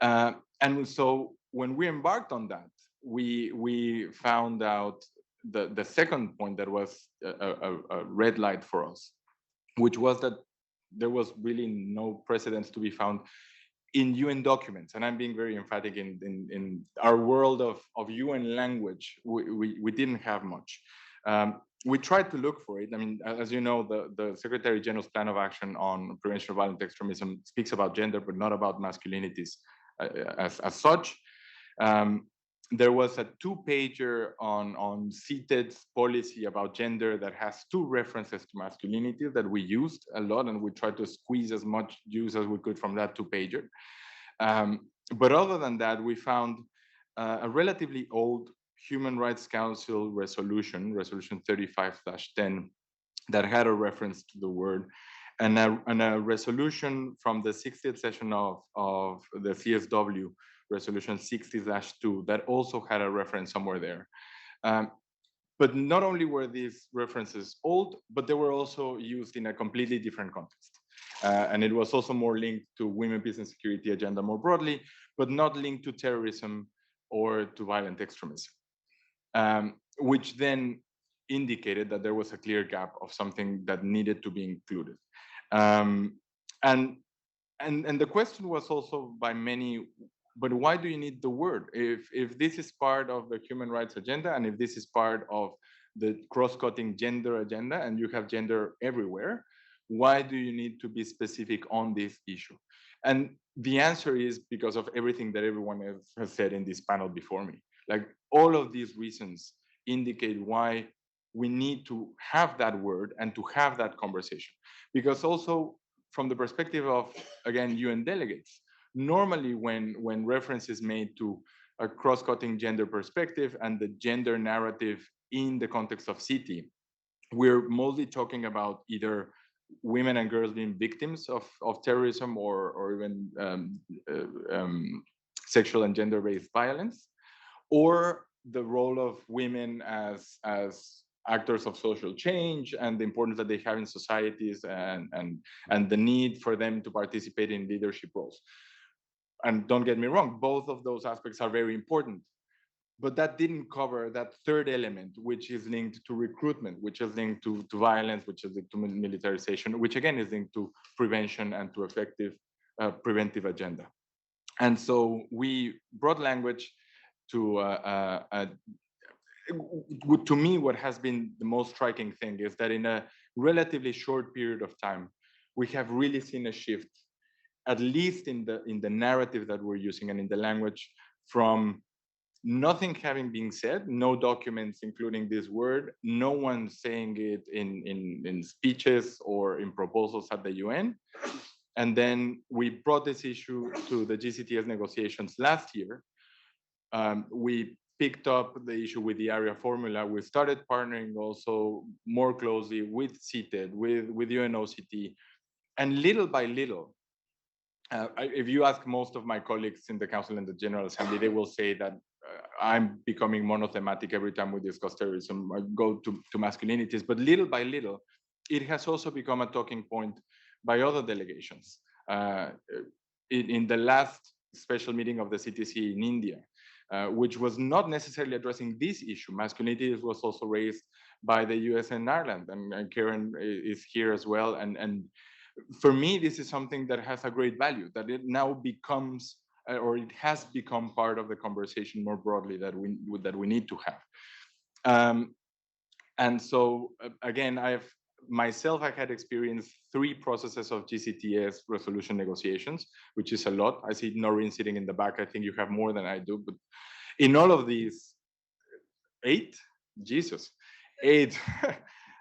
And so when we embarked on that, we found out the second point that was a red light for us, which was that there was really no precedence to be found in UN documents. And I'm being very emphatic in our world of UN language, we didn't have much. We tried to look for it. I mean, as you know, the Secretary General's Plan of Action on Prevention of Violent Extremism speaks about gender, but not about masculinities as such. There was a 2-pager on CTED's policy about gender that has 2 references to masculinity that we used a lot, and we tried to squeeze as much juice as we could from that 2-pager. But other than that, we found a relatively old Human Rights Council resolution 35/10, that had a reference to the word, and a resolution from the 60th session of the CSW, resolution 60/2, that also had a reference somewhere there. But not only were these references old, but they were also used in a completely different context. And it was also more linked to women, peace, and security agenda more broadly, but not linked to terrorism or to violent extremism, which then indicated that there was a clear gap of something that needed to be included. And the question was also by many, but why do you need the word? If this is part of the human rights agenda, and if this is part of the cross-cutting gender agenda, and you have gender everywhere, why do you need to be specific on this issue? And the answer is because of everything that everyone else has said in this panel before me. Like, all of these reasons indicate why we need to have that word and to have that conversation. Because also from the perspective of, again, UN delegates, normally when reference is made to a cross-cutting gender perspective and the gender narrative in the context of city, we're mostly talking about either women and girls being victims of terrorism or even sexual and gender-based violence, or the role of women as actors of social change and the importance that they have in societies and the need for them to participate in leadership roles. And don't get me wrong, both of those aspects are very important. But that didn't cover that third element, which is linked to recruitment, which is linked to violence, which is linked to militarization, which again is linked to prevention and to effective preventive agenda. And so we brought language to to me, what has been the most striking thing is that in a relatively short period of time, we have really seen a shift, at least in the narrative that we're using and in the language, from nothing having been said, no documents including this word, no one saying it in speeches or in proposals at the UN. And then we brought this issue to the GCTS negotiations last year. We picked up the issue with the area formula. We started partnering also more closely with CITED, with UNOCT, and little by little, if you ask most of my colleagues in the Council and the General Assembly, they will say that I'm becoming monothematic every time we discuss terrorism. I go to masculinities, but little by little, it has also become a talking point by other delegations. In the last special meeting of the CTC in India, which was not necessarily addressing this issue, masculinities was also raised by the US and Ireland, and Karen is here as well. And for me, this is something that has a great value, that it now becomes, or it has become part of the conversation more broadly that we need to have. And so again, I had experienced 3 processes of GCTS resolution negotiations, which is a lot. I see Noreen sitting in the back. I think you have more than I do, but in all of these 8, Jesus, 8,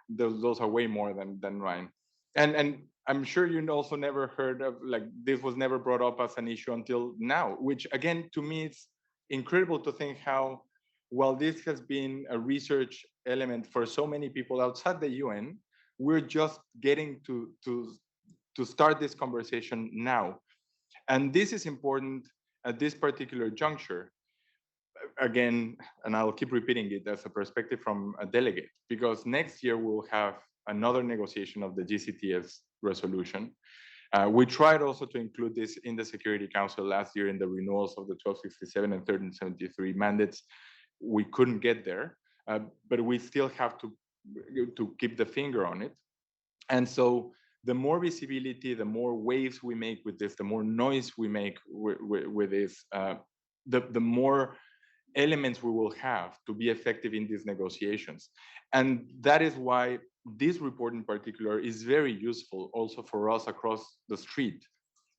those are way more than Ryan. And I'm sure you also never heard of, like, this was never brought up as an issue until now, which again, to me, it's incredible to think how, while this has been a research element for so many people outside the UN, we're just getting to start this conversation now. And this is important at this particular juncture. Again, and I'll keep repeating it as a perspective from a delegate, because next year we'll have another negotiation of the GCTS resolution. We tried also to include this in the Security Council last year in the renewals of the 1267 and 1373 mandates. We couldn't get there, but we still have to keep the finger on it. And so the more visibility, the more waves we make with this, the more noise we make with this, the more elements we will have to be effective in these negotiations. And that is why this report in particular is very useful also for us across the street,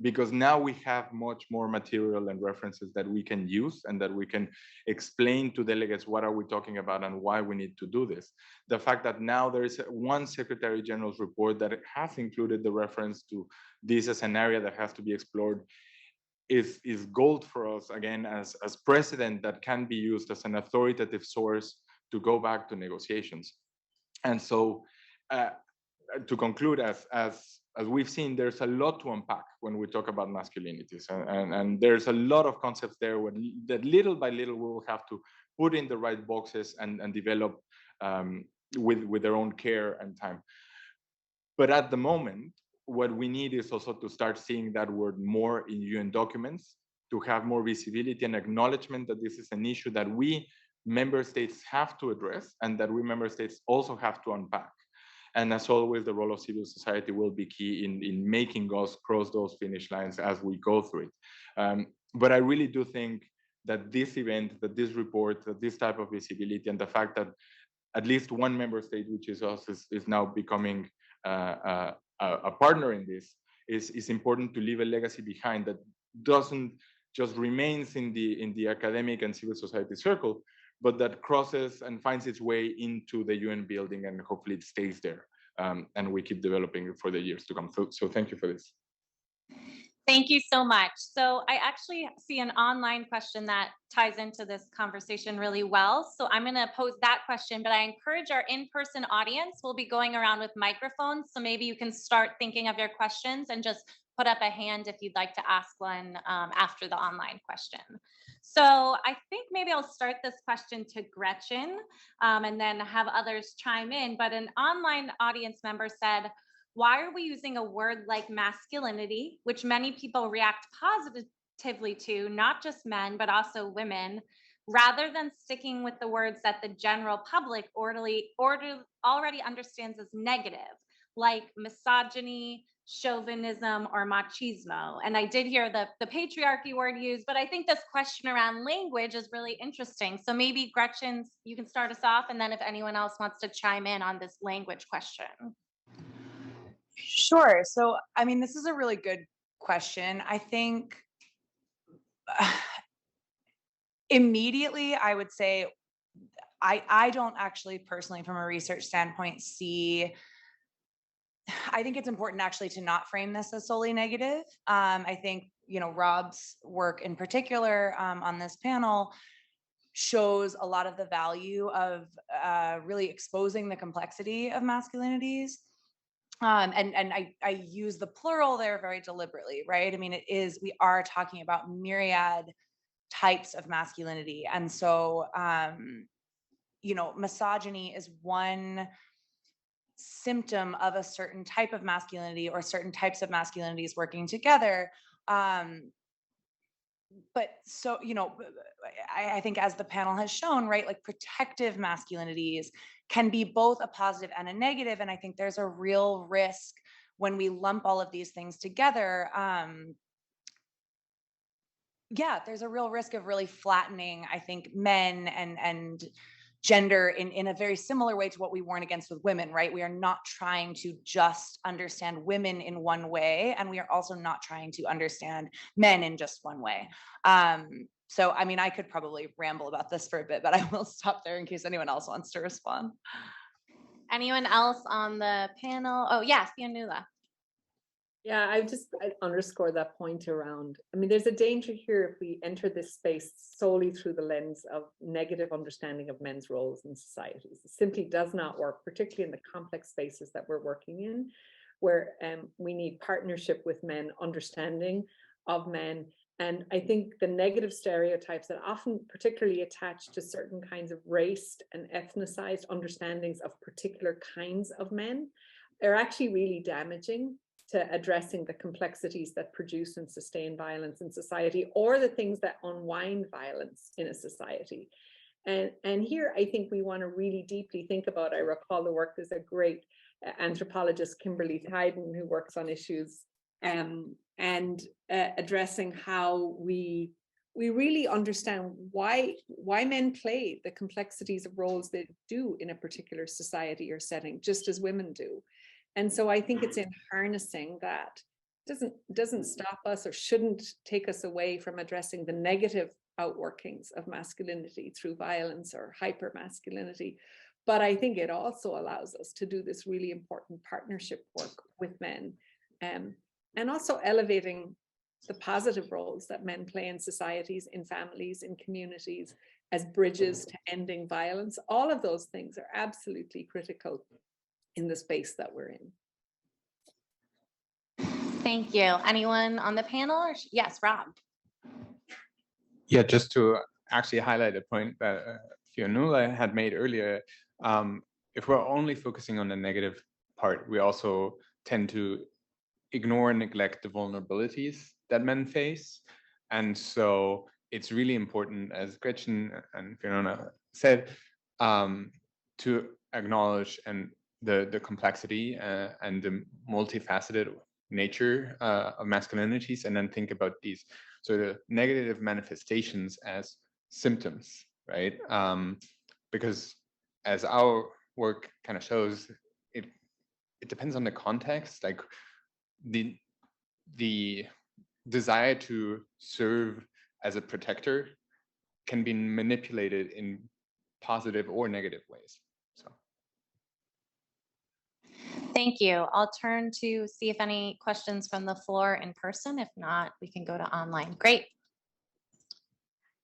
because now we have much more material and references that we can use and that we can explain to delegates what are we talking about and why we need to do this. The fact that now there is one Secretary General's report that has included the reference to this as an area that has to be explored is gold for us, again, as precedent that can be used as an authoritative source to go back to negotiations. And so to conclude, as we've seen, there's a lot to unpack when we talk about masculinities, and there's a lot of concepts there that little by little we will have to put in the right boxes and develop with their own care and time. But at the moment, what we need is also to start seeing that word more in UN documents, to have more visibility and acknowledgement that this is an issue that we member states have to address and that we member states also have to unpack. And as always, the role of civil society will be key in making us cross those finish lines as we go through it. But I really do think that this event, that this report, that this type of visibility, and the fact that at least one member state, which is us, is now becoming a partner in this, is important to leave a legacy behind that doesn't just remains in the academic and civil society circle, but that crosses and finds its way into the UN building, and hopefully it stays there and we keep developing for the years to come. So thank you for this. Thank you so much. So I actually see an online question that ties into this conversation really well. So I'm going to pose that question, but I encourage our in-person audience. We'll be going around with microphones. So maybe you can start thinking of your questions and just put up a hand if you'd like to ask one after the online question. So I think maybe I'll start this question to Gretchen and then have others chime in. But an online audience member said, why are we using a word like masculinity, which many people react positively to, not just men, but also women, rather than sticking with the words that the general public already understands as negative, like misogyny, chauvinism, or machismo? And I did hear the patriarchy word used, but I think this question around language is really interesting. So maybe Gretchen, you can start us off, and then if anyone else wants to chime in on this language question. Sure. So, I mean, this is a really good question. I think immediately I would say I don't actually personally, from a research standpoint, I think it's important actually to not frame this as solely negative. I think, you know, Rob's work in particular on this panel shows a lot of the value of really exposing the complexity of masculinities. And I use the plural there very deliberately, right? I mean, we are talking about myriad types of masculinity. And so, you know, misogyny is one symptom of a certain type of masculinity or certain types of masculinities working together. But so, you know, I think as the panel has shown, right, like protective masculinities can be both a positive and a negative. And I think there's a real risk when we lump all of these things together. Yeah, there's a real risk of really flattening, I think, men and gender in a very similar way to what we warn against with women, right? We are not trying to just understand women in one way, and we are also not trying to understand men in just one way. So, I mean, I could probably ramble about this for a bit, but I will stop there in case anyone else wants to respond. Anyone else on the panel? Oh, yes, Yanula. Yeah, I underscore that point around, I mean, there's a danger here if we enter this space solely through the lens of negative understanding of men's roles in societies. It simply does not work, particularly in the complex spaces that we're working in, where we need partnership with men, understanding of men. And I think the negative stereotypes that often particularly attach to certain kinds of race and ethnicized understandings of particular kinds of men are actually really damaging to addressing the complexities that produce and sustain violence in society, or the things that unwind violence in a society. And here I think we want to really deeply think about, I recall the work, there's a great anthropologist, Kimberly Tyden, who works on issues and addressing how we really understand why men play the complexities of roles they do in a particular society or setting, just as women do. And so I think it's in harnessing that doesn't stop us or shouldn't take us away from addressing the negative outworkings of masculinity through violence or hypermasculinity. But I think it also allows us to do this really important partnership work with men, and also elevating the positive roles that men play in societies, in families, in communities, as bridges to ending violence. All of those things are absolutely critical in the space that we're in. Thank you. Anyone on the panel? Yes, Rob. Yeah, just to actually highlight a point that Fionnuala had made earlier, if we're only focusing on the negative part, we also tend to ignore and neglect the vulnerabilities that men face. And so it's really important, as Gretchen and Fiona said, to acknowledge the complexity and the multifaceted nature of masculinities, and then think about these sort of negative manifestations as symptoms, right? Because as our work kind of shows, it depends on the context. Like the desire to serve as a protector can be manipulated in positive or negative ways. So Thank you. I'll turn to see if any questions from the floor in person. If not, we can go to online. Great.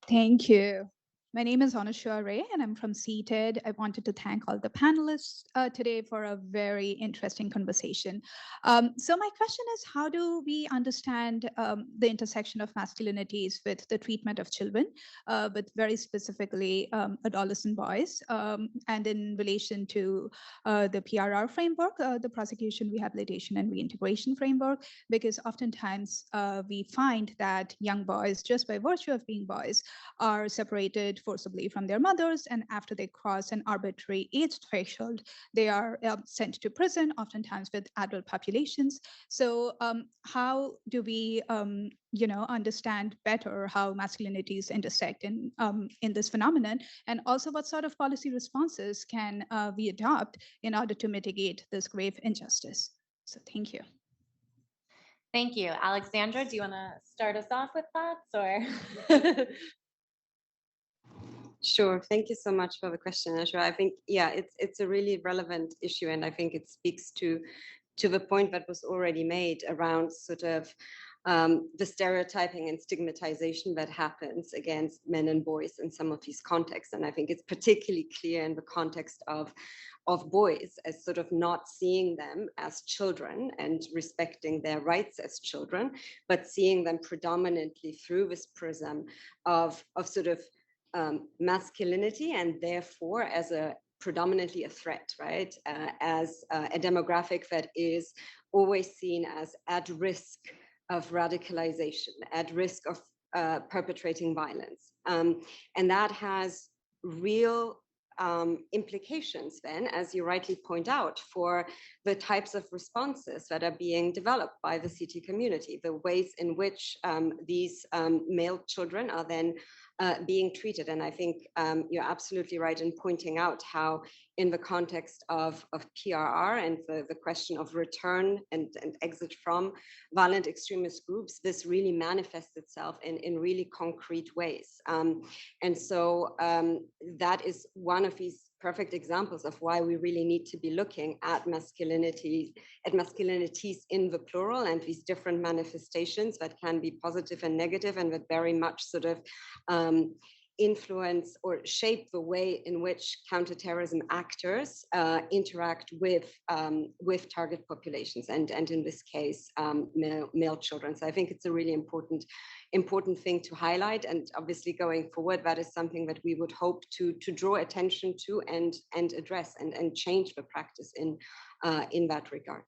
Thank you. My name is Anusha Ray, and I'm from Seated. I wanted to thank all the panelists today for a very interesting conversation. So my question is, how do we understand the intersection of masculinities with the treatment of children, but very specifically adolescent boys, and in relation to the PRR framework, the prosecution, rehabilitation, and reintegration framework? Because oftentimes we find that young boys, just by virtue of being boys, are separated forcibly from their mothers, and after they cross an arbitrary age threshold, they are sent to prison, oftentimes with adult populations. So how do we understand better how masculinities intersect in this phenomenon, and also what sort of policy responses can we adopt in order to mitigate this grave injustice? So thank you. Thank you. Alexandra, do you want to start us off with thoughts, or? Sure. Thank you so much for the question, Ashra. I think, yeah, it's a really relevant issue, and I think it speaks to the point that was already made around sort of the stereotyping and stigmatization that happens against men and boys in some of these contexts. And I think it's particularly clear in the context of boys, as sort of not seeing them as children and respecting their rights as children, but seeing them predominantly through this prism of sort of masculinity, and therefore as a predominantly a threat, right? As a demographic that is always seen as at risk of radicalization, at risk of perpetrating violence. And that has real implications then, as you rightly point out, for the types of responses that are being developed by the CT community, the ways in which these male children are then being treated. And I think you're absolutely right in pointing out how in the context of PRR and the question of return and exit from violent extremist groups, this really manifests itself in really concrete ways. And so that is one of these perfect examples of why we really need to be looking at masculinities in the plural, and these different manifestations that can be positive and negative, and that very much sort of influence or shape the way in which counterterrorism actors interact with target populations, and in this case, male children. So I think it's a really important thing to highlight, and obviously going forward, that is something that we would hope to draw attention to and address and change the practice in that regard.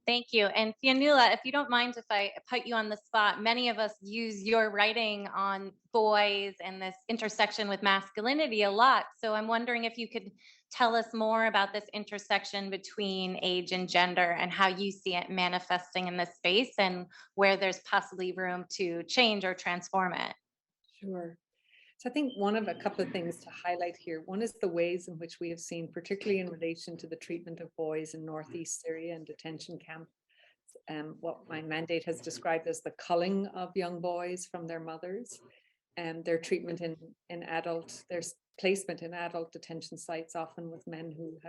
Thank you. And Fionnuala, if you don't mind if I put you on the spot, many of us use your writing on boys and this intersection with masculinity a lot. So I'm wondering if you could tell us more about this intersection between age and gender and how you see it manifesting in this space, and where there's possibly room to change or transform it. Sure. So I think a couple of things to highlight here. One is the ways in which we have seen, particularly in relation to the treatment of boys in Northeast Syria and detention camps, what my mandate has described as the culling of young boys from their mothers, and their treatment their placement in adult detention sites, often with men who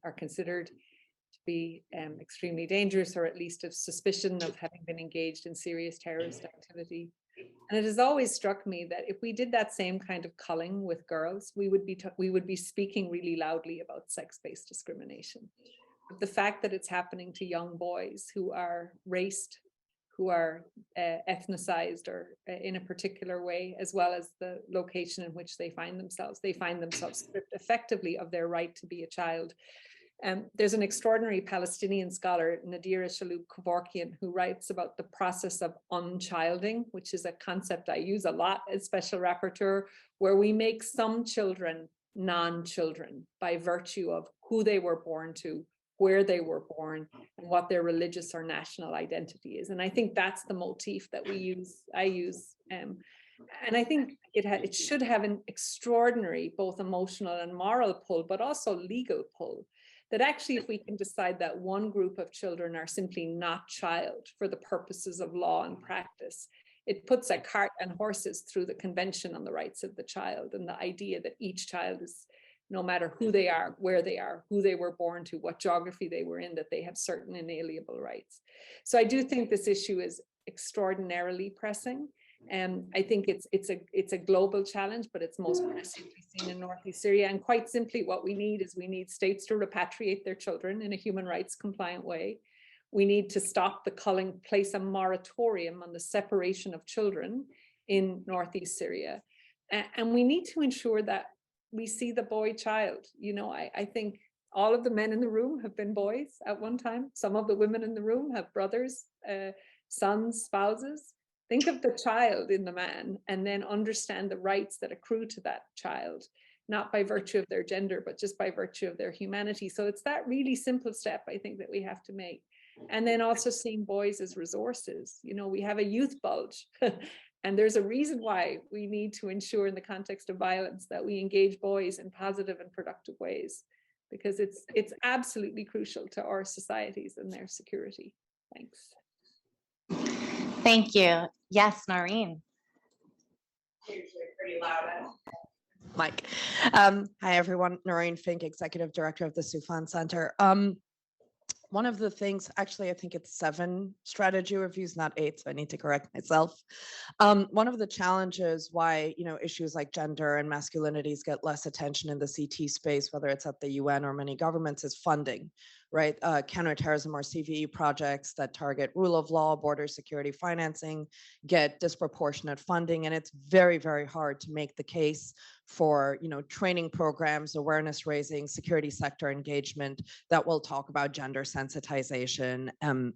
are considered to be extremely dangerous, or at least of suspicion of having been engaged in serious terrorist activity. And it has always struck me that if we did that same kind of culling with girls, we would be speaking really loudly about sex-based discrimination. But the fact that it's happening to young boys who are raced, who are ethnicized or in a particular way, as well as the location in which they find themselves stripped effectively of their right to be a child. There's an extraordinary Palestinian scholar, Nadira Shalhoub-Kevorkian, who writes about the process of unchilding, which is a concept I use a lot as special rapporteur, where we make some children non-children by virtue of who they were born to, where they were born, and what their religious or national identity is. And I think that's the motif that I use. And I think it should have an extraordinary, both emotional and moral pull, but also legal pull. That actually, if we can decide that one group of children are simply not child for the purposes of law and practice, it puts a cart and horses through the Convention on the Rights of the Child, and the idea that each child is no matter who they are, where they are, who they were born to, what geography they were in, that they have certain inalienable rights. So I do think this issue is extraordinarily pressing. And I think it's a global challenge, but it's most pressingly seen in Northeast Syria. And quite simply, what we need is states to repatriate their children in a human rights compliant way. We need to stop the culling, place a moratorium on the separation of children in Northeast Syria. And we need to ensure that we see the boy child. You know, I think all of the men in the room have been boys at one time. Some of the women in the room have brothers, sons, spouses. Think of the child in the man and then understand the rights that accrue to that child, not by virtue of their gender, but just by virtue of their humanity. So it's that really simple step, I think, that we have to make. And then also seeing boys as resources. You know, we have a youth bulge. And there's a reason why we need to ensure in the context of violence that we engage boys in positive and productive ways, because it's absolutely crucial to our societies and their security. Thanks. Thank you. Yes, Noreen. Pretty loud. Mike. Hi, everyone. Noreen Fink, Executive Director of the Soufan Center. One of the things, actually, I think it's 7 strategy reviews, not 8, so I need to correct myself. One of the challenges why, you know, issues like gender and masculinities get less attention in the CT space, whether it's at the UN or many governments, is funding, right? Counter-terrorism or CVE projects that target rule of law, border security financing, get disproportionate funding, and it's very, very hard to make the case for, you know, training programs, awareness raising, security sector engagement that will talk about gender sensitization and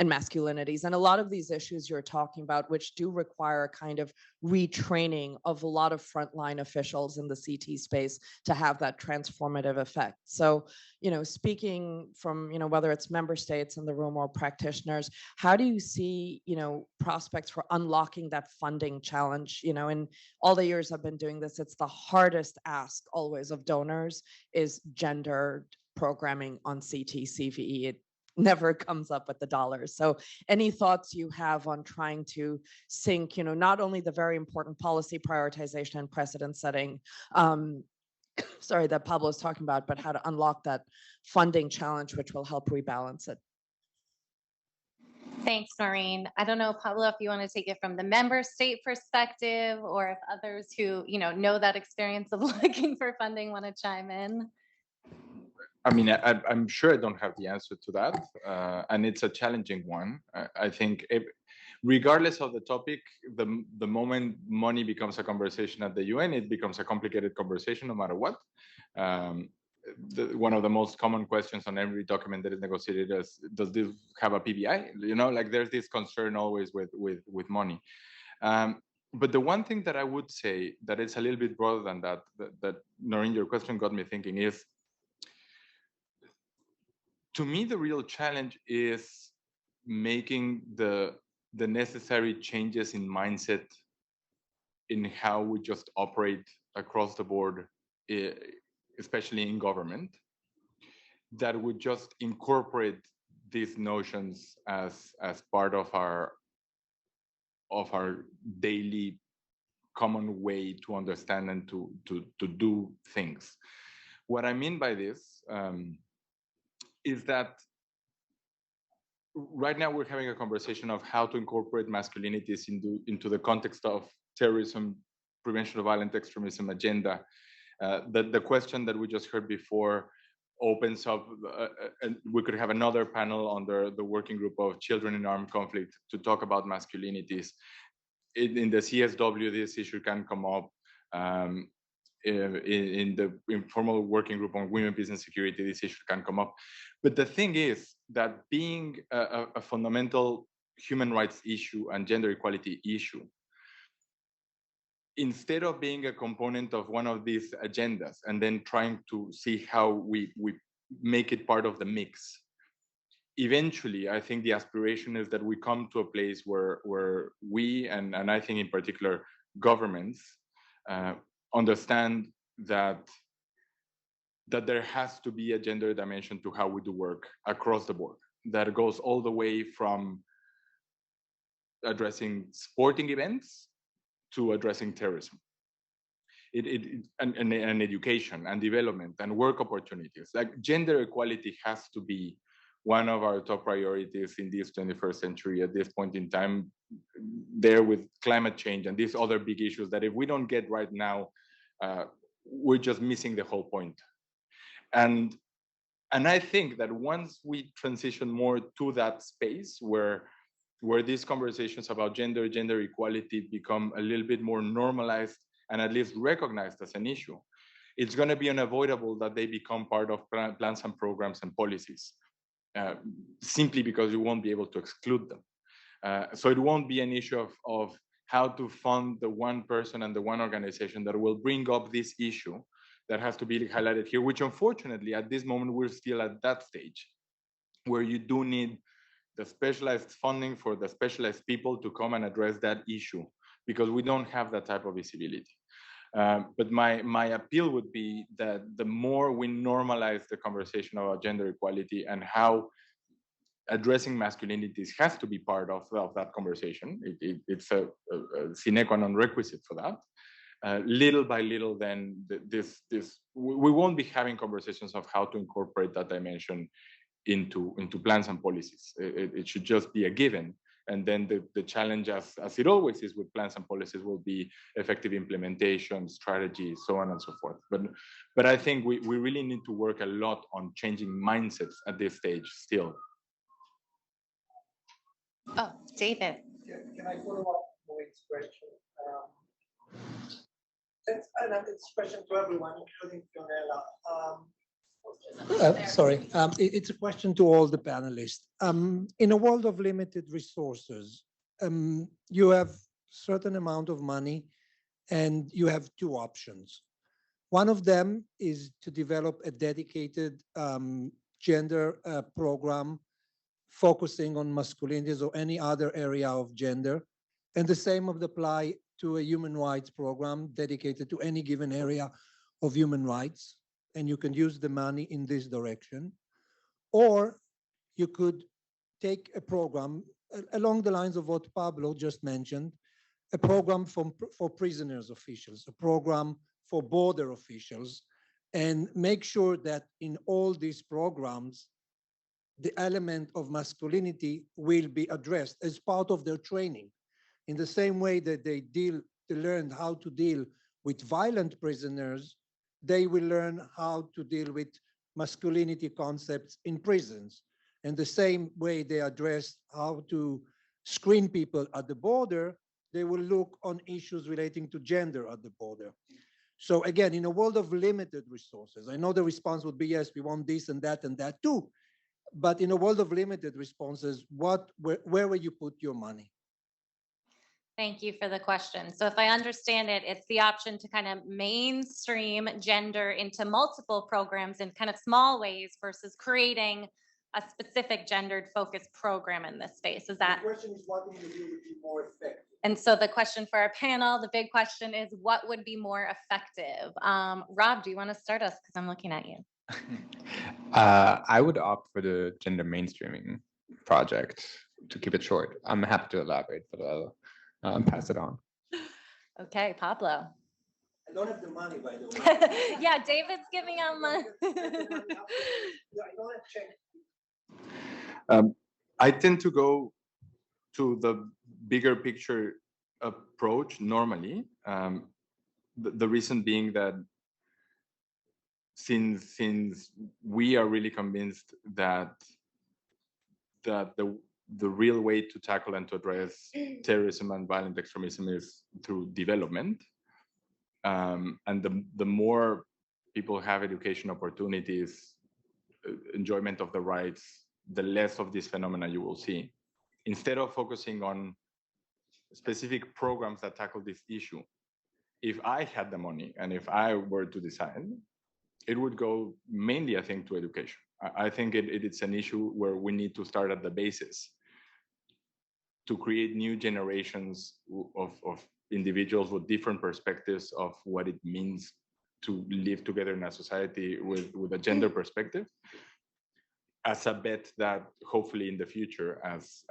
masculinities. And a lot of these issues you're talking about, which do require a kind of retraining of a lot of frontline officials in the CT space to have that transformative effect. So, you know, speaking from, you know, whether it's member states in the room or practitioners, how do you see, you know, prospects for unlocking that funding challenge? You know, in all the years I've been doing this, it's the hardest ask always of donors is gender programming on CT, CVE. It never comes up with the dollars. So any thoughts you have on trying to sync, you know, not only the very important policy prioritization and precedent setting, sorry, that Pablo is talking about, but how to unlock that funding challenge, which will help rebalance it. Thanks, Noreen. I don't know, Pablo, if you want to take it from the member state perspective, or if others who, you know that experience of looking for funding want to chime in. I mean, I'm sure I don't have the answer to that, and it's a challenging one. I think regardless of the topic, the moment money becomes a conversation at the UN, it becomes a complicated conversation no matter what. One of the most common questions on every document that is negotiated is, does this have a PBI? You know, like there's this concern always with money. But the one thing that I would say that it's a little bit broader than that Noreen, your question got me thinking is, to me, the real challenge is making the necessary changes in mindset in how we just operate across the board, especially in government, that would just incorporate these notions as part of our daily common way to understand and to do things. What I mean by this is that right now we're having a conversation of how to incorporate masculinities into the context of terrorism, prevention of violent extremism agenda. The question that we just heard before opens up, and we could have another panel under the working group of children in armed conflict to talk about masculinities. In the CSW, this issue can come up. In the informal working group on women, peace and security, this issue can come up. But the thing is that being a fundamental human rights issue and gender equality issue, instead of being a component of one of these agendas and then trying to see how we make it part of the mix, eventually, I think the aspiration is that we come to a place where we, and I think in particular governments, understand that there has to be a gender dimension to how we do work across the board. That goes all the way from addressing sporting events to addressing terrorism. and education and development and work opportunities. Like gender equality has to be one of our top priorities in this 21st century at this point in time, there with climate change and these other big issues that if we don't get right now, we're just missing the whole point. And I think that once we transition more to that space where these conversations about gender equality become a little bit more normalized and at least recognized as an issue, it's going to be unavoidable that they become part of plans and programs and policies, simply because you won't be able to exclude them. So it won't be an issue of how to fund the one person and the one organization that will bring up this issue that has to be highlighted here, which unfortunately at this moment, we're still at that stage where you do need the specialized funding for the specialized people to come and address that issue, because we don't have that type of visibility. But my appeal would be that the more we normalize the conversation about gender equality and how addressing masculinities has to be part of that conversation, it's a sine qua non requisite for that. Little by little, then we won't be having conversations of how to incorporate that dimension into plans and policies. It should just be a given. And then the challenge, as it always is with plans and policies, will be effective implementation, strategy, so on and so forth. But I think we really need to work a lot on changing mindsets at this stage still. Oh, David. Can I follow up Moe's question? It's a question to everyone, including Donnelly. Sorry, it's a question to all the panelists. In a world of limited resources, you have certain amount of money and you have two options. One of them is to develop a dedicated gender program focusing on masculinities or any other area of gender. And the same would apply to a human rights program dedicated to any given area of human rights. And you can use the money in this direction. Or you could take a program along the lines of what Pablo just mentioned, a program for prisoners officials, a program for border officials, and make sure that in all these programs, the element of masculinity will be addressed as part of their training. In the same way that they learn how to deal with violent prisoners, they will learn how to deal with masculinity concepts in prisons. And the same way they address how to screen people at the border, they will look on issues relating to gender at the border. So again, in a world of limited resources, I know the response would be, yes, we want this and that too. But in a world of limited responses, where will you put your money? Thank you for the question. So if I understand it, it's the option to kind of mainstream gender into multiple programs in kind of small ways versus creating a specific gendered focused program in this space. Is that? The question is, what do you do to be more effective? And so the question for our panel, the big question is, what would be more effective? Rob, do you want to start us? Because I'm looking at you. I would opt for the gender mainstreaming project, to keep it short. I'm happy to elaborate, but I'll pass it on. Okay, Pablo. I don't have the money, by the way. Yeah, David's giving out money. I tend to go to the bigger picture approach normally. The reason being that since we are really convinced that the real way to tackle and to address terrorism and violent extremism is through development. And the more people have education opportunities, enjoyment of the rights, the less of this phenomena you will see. Instead of focusing on specific programs that tackle this issue, if I had the money and if I were to decide, it would go mainly, I think, to education. I think it's an issue where we need to start at the basis to create new generations of individuals with different perspectives of what it means to live together in a society with a gender perspective, as a bet that hopefully in the future, as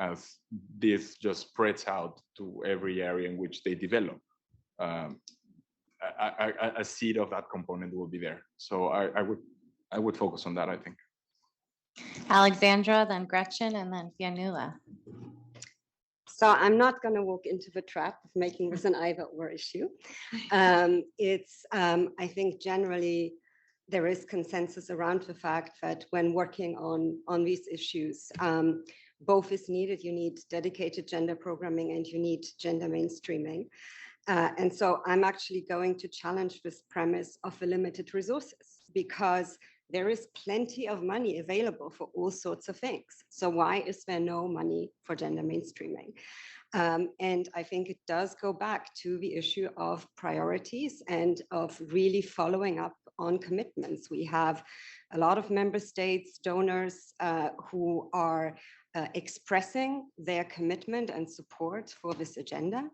this just spreads out to every area in which they develop, a seed of that component will be there. So I would focus on that, I think. Alexandra, then Gretchen, and then Fianula. So I'm not going to walk into the trap of making this an either-or issue. I think generally there is consensus around the fact that when working on these issues, both is needed. You need dedicated gender programming and you need gender mainstreaming. And so I'm actually going to challenge this premise of the limited resources, because there is plenty of money available for all sorts of things. So why is there no money for gender mainstreaming? And I think it does go back to the issue of priorities and of really following up on commitments. We have a lot of member states, donors who are expressing their commitment and support for this agenda.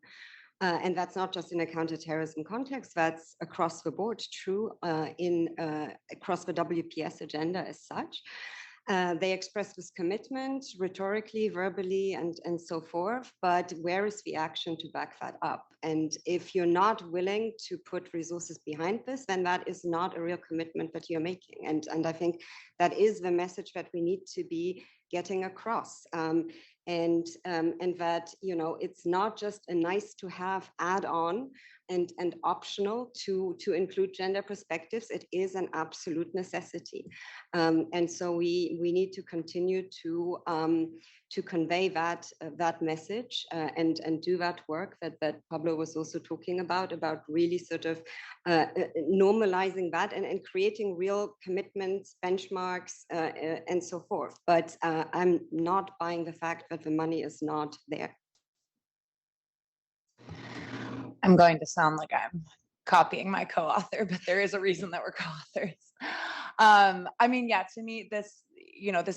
And that's not just in a counterterrorism context, that's across the board true across the WPS agenda as such. They express this commitment rhetorically, verbally, and so forth, but where is the action to back that up? And if you're not willing to put resources behind this, then that is not a real commitment that you're making. And I think that is the message that we need to be getting across. And that, you know, it's not just a nice to have add-on and optional to include gender perspectives. It is an absolute necessity. And so we need to continue to convey that message and do that work that Pablo was also talking about really sort of normalizing that and creating real commitments, benchmarks, and so forth. But I'm not buying the fact that the money is not there. I'm going to sound like I'm copying my co-author, but there is a reason that we're co-authors. I mean, yeah, to me, this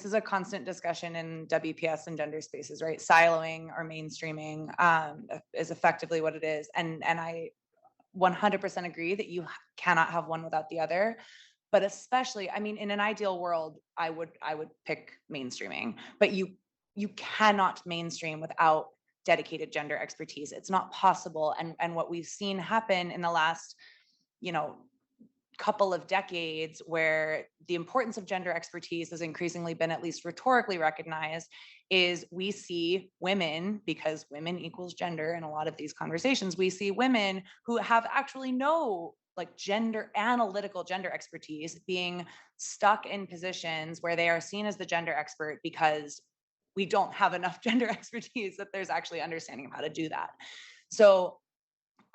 is a constant discussion in WPS and gender spaces, right? Siloing or mainstreaming is effectively what it is. And I 100% agree that you cannot have one without the other. But especially, I mean, in an ideal world, I would pick mainstreaming, but you cannot mainstream without dedicated gender expertise. It's not possible. And what we've seen happen in the last, couple of decades, where the importance of gender expertise has increasingly been at least rhetorically recognized, is we see women, because women equals gender in a lot of these conversations, we see women who have actually no analytical gender expertise being stuck in positions where they are seen as the gender expert because we don't have enough gender expertise that there's actually understanding of how to do that. So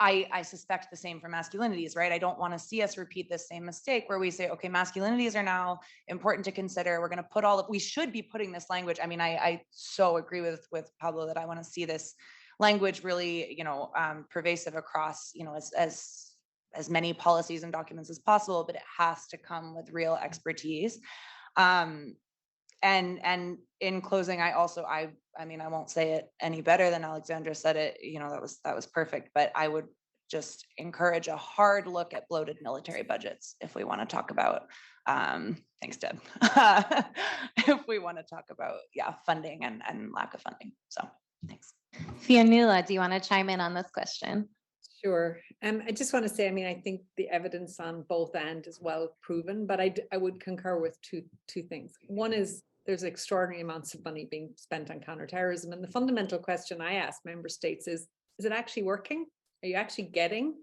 I suspect the same for masculinities, right? I don't want to see us repeat this same mistake where we say, okay, masculinities are now important to consider. We're going to put we should be putting this language. I mean, I so agree with Pablo that I want to see this language really, pervasive across, as many policies and documents as possible, but it has to come with real expertise. And in closing, I mean, I won't say it any better than Alexandra said it, that was perfect, but I would just encourage a hard look at bloated military budgets if we want to talk about, thanks, Deb, if we want to talk about, funding and lack of funding. So thanks. Fianula, do you want to chime in on this question? Sure. I just want to say, I mean, I think the evidence on both ends is well proven, but I would concur with two things. One is there's extraordinary amounts of money being spent on counterterrorism. And the fundamental question I ask member states is it actually working? Are you actually getting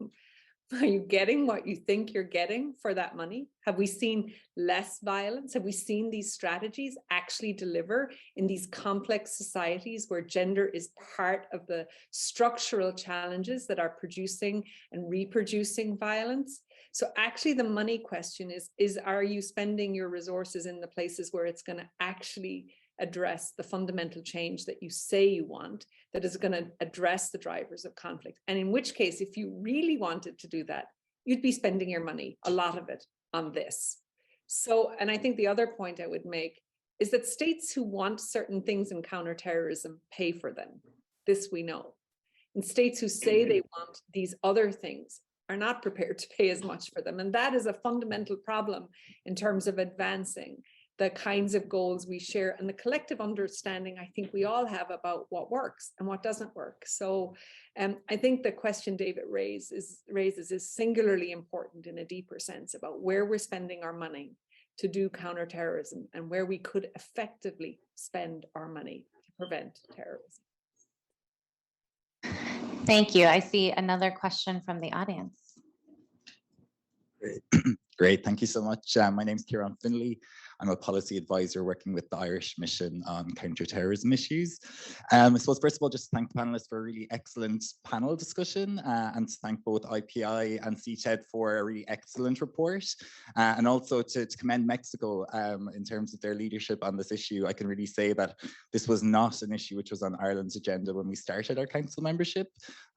what you think you're getting for that money? Have we seen less violence? Have we seen these strategies actually deliver in these complex societies where gender is part of the structural challenges that are producing and reproducing violence? So actually the money question is are you spending your resources in the places where it's going to actually address the fundamental change that you say you want, that is going to address the drivers of conflict? And in which case, if you really wanted to do that, you'd be spending your money, a lot of it, on this. So, and I think the other point I would make is that states who want certain things in counterterrorism pay for them. This we know. And states who say they want these other things are not prepared to pay as much for them. And that is a fundamental problem in terms of advancing the kinds of goals we share and the collective understanding I think we all have about what works and what doesn't work. So I think the question David raises is singularly important in a deeper sense about where we're spending our money to do counterterrorism and where we could effectively spend our money to prevent terrorism. Thank you. I see another question from the audience. Great. Great, thank you so much. My name is Kieran Finley. I'm a policy advisor working with the Irish Mission on counterterrorism issues. I suppose, first of all, just to thank the panelists for a really excellent panel discussion and to thank both IPI and CTED for a really excellent report. And also to commend Mexico in terms of their leadership on this issue. I can really say that this was not an issue which was on Ireland's agenda when we started our council membership.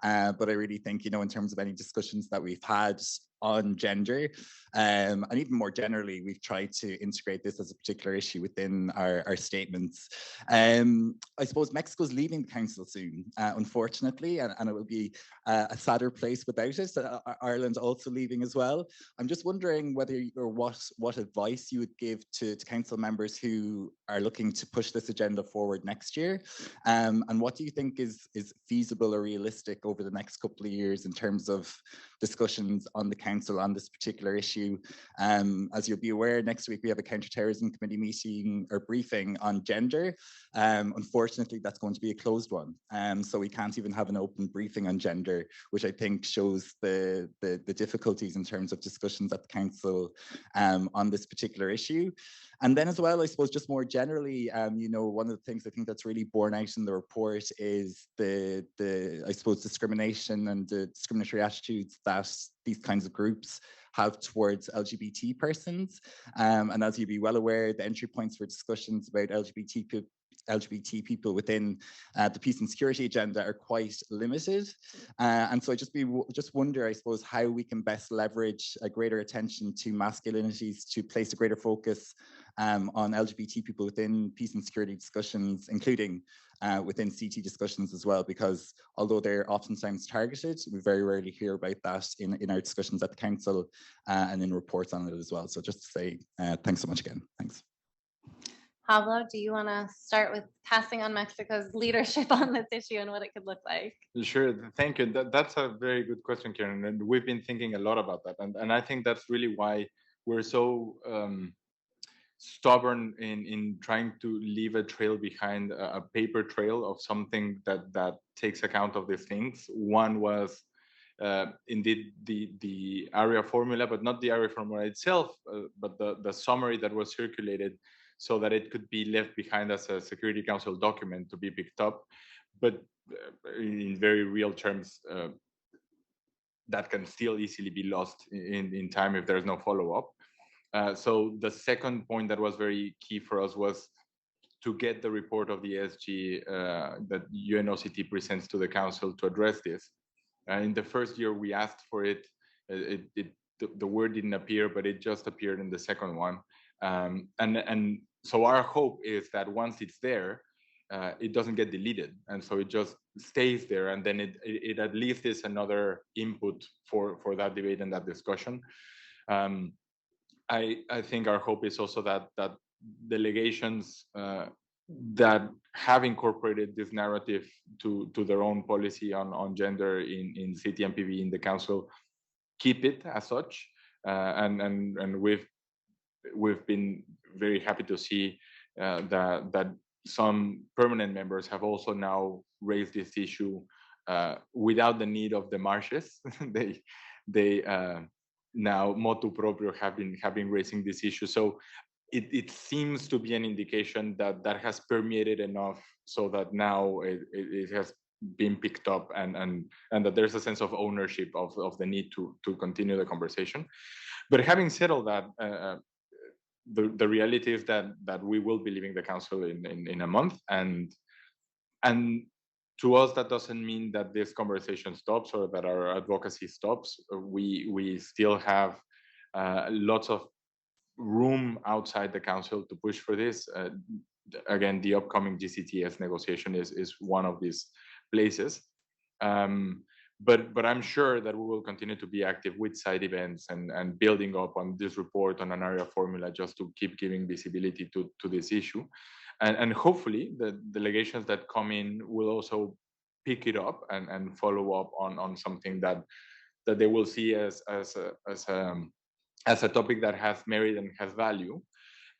But I really think, in terms of any discussions that we've had on gender, and even more generally, we've tried to integrate this as a particular issue within our statements. I suppose Mexico's leaving the council soon, unfortunately, and it will be a sadder place without it. Ireland also leaving as well. I'm just wondering whether or what advice you would give to council members who are looking to push this agenda forward next year, and what do you think is feasible or realistic over the next couple of years in terms of discussions on the council on this particular issue? As you'll be aware, next week we have a counter-terrorism committee meeting or briefing on gender. Unfortunately, that's going to be a closed one, so we can't even have an open briefing on gender, which I think shows the difficulties in terms of discussions at the council on this particular issue. And then as well, I suppose just more generally, one of the things I think that's really borne out in the report is the I suppose discrimination and the discriminatory attitudes that these kinds of groups have towards LGBT persons. And as you'd be well aware, the entry points for discussions about LGBT people within the peace and security agenda are quite limited. And so I just wonder, I suppose, how we can best leverage a greater attention to masculinities to place a greater focus on LGBT people within peace and security discussions, including within CT discussions as well, because although they're oftentimes targeted, we very rarely hear about that in our discussions at the council and in reports on it as well. So just to say, thanks so much again. Thanks. Pablo, do you want to start with passing on Mexico's leadership on this issue and what it could look like? Sure, thank you. That's a very good question, Karen, and we've been thinking a lot about that. And I think that's really why we're so stubborn in trying to leave a trail behind, a paper trail of something that takes account of these things. One was indeed the ARIA formula, but not the ARIA formula itself, but the summary that was circulated so that it could be left behind as a Security Council document to be picked up. But in very real terms, that can still easily be lost in time if there's no follow-up. So the second point that was very key for us was to get the report of the ESG that UNOCT presents to the council to address this. In the first year we asked for it, the word didn't appear, but it just appeared in the second one. And so our hope is that once it's there, it doesn't get deleted, and so it just stays there, and then it at least is another input for that debate and that discussion. I think our hope is also that delegations that have incorporated this narrative to their own policy on gender in city and PV in the council keep it as such, and we've been very happy to see that some permanent members have also now raised this issue without the need of the marshes. they now motu proprio have been raising this issue. So it seems to be an indication that has permeated enough so that now it has been picked up and that there's a sense of ownership of the need to continue the conversation. But having said all that, the reality is that we will be leaving the council in a month, and to us that doesn't mean that this conversation stops or that our advocacy stops. We still have lots of room outside the council to push for this. Again, the upcoming GCTS negotiation is one of these places. But I'm sure that we will continue to be active with side events and building up on this report on an area formula just to keep giving visibility to this issue. And hopefully the delegations that come in will also pick it up and follow up on something that they will see as a topic that has merit and has value.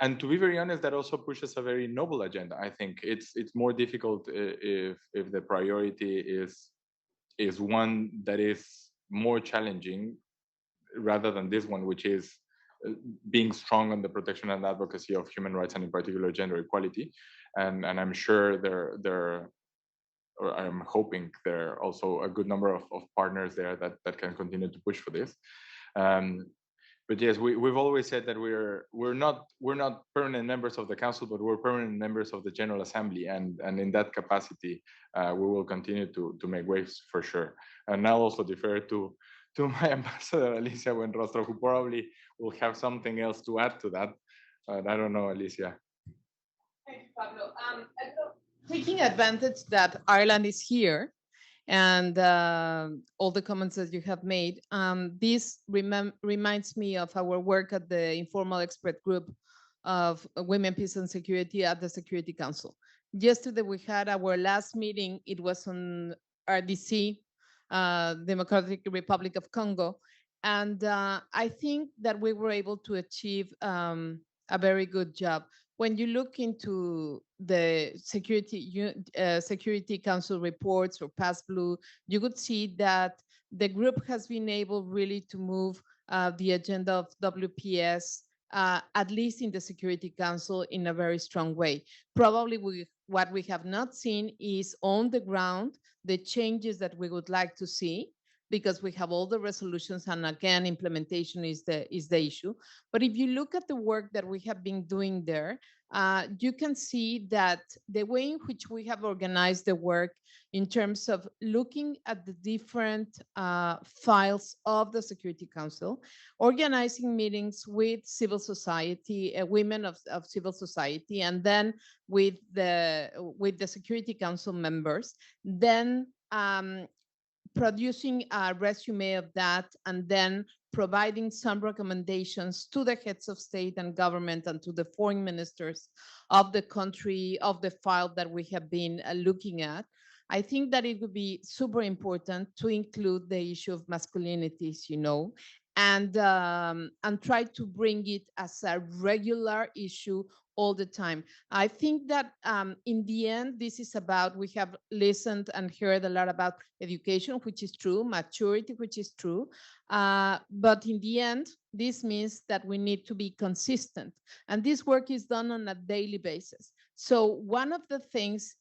And to be very honest, that also pushes a very noble agenda. I think it's more difficult if the priority is one that is more challenging rather than this one, which is being strong on the protection and advocacy of human rights and in particular gender equality. And I'm sure or I'm hoping there are also a good number of partners there that can continue to push for this. But yes, we've always said that we're not permanent members of the council, but we're permanent members of the General Assembly, and in that capacity, we will continue to make waves for sure. And I'll also defer to my ambassador Alicia Buenrostro, who probably will have something else to add to that. I don't know, Alicia. Thank you, Pablo. Taking advantage that Ireland is here, and all the comments that you have made. This reminds me of our work at the informal expert group of Women, Peace and Security at the Security Council. Yesterday we had our last meeting. It was on RDC, Democratic Republic of Congo. And I think that we were able to achieve a very good job. When you look into the Security Council reports or Past Blue, you could see that the group has been able really to move the agenda of WPS, at least in the Security Council, in a very strong way. Probably what we have not seen is on the ground the changes that we would like to see, because we have all the resolutions, and again, implementation is the issue. But if you look at the work that we have been doing there, you can see that the way in which we have organized the work in terms of looking at the different files of the Security Council, organizing meetings with civil society, women of civil society, and then with the Security Council members, then producing a resume of that, and then providing some recommendations to the heads of state and government and to the foreign ministers of the country, of the file that we have been looking at. I think that it would be super important to include the issue of masculinities, and try to bring it as a regular issue all the time. I think that in the end, this is about, we have listened and heard a lot about education, which is true, maturity, which is true. But in the end, this means that we need to be consistent. And this work is done on a daily basis. So one of the things,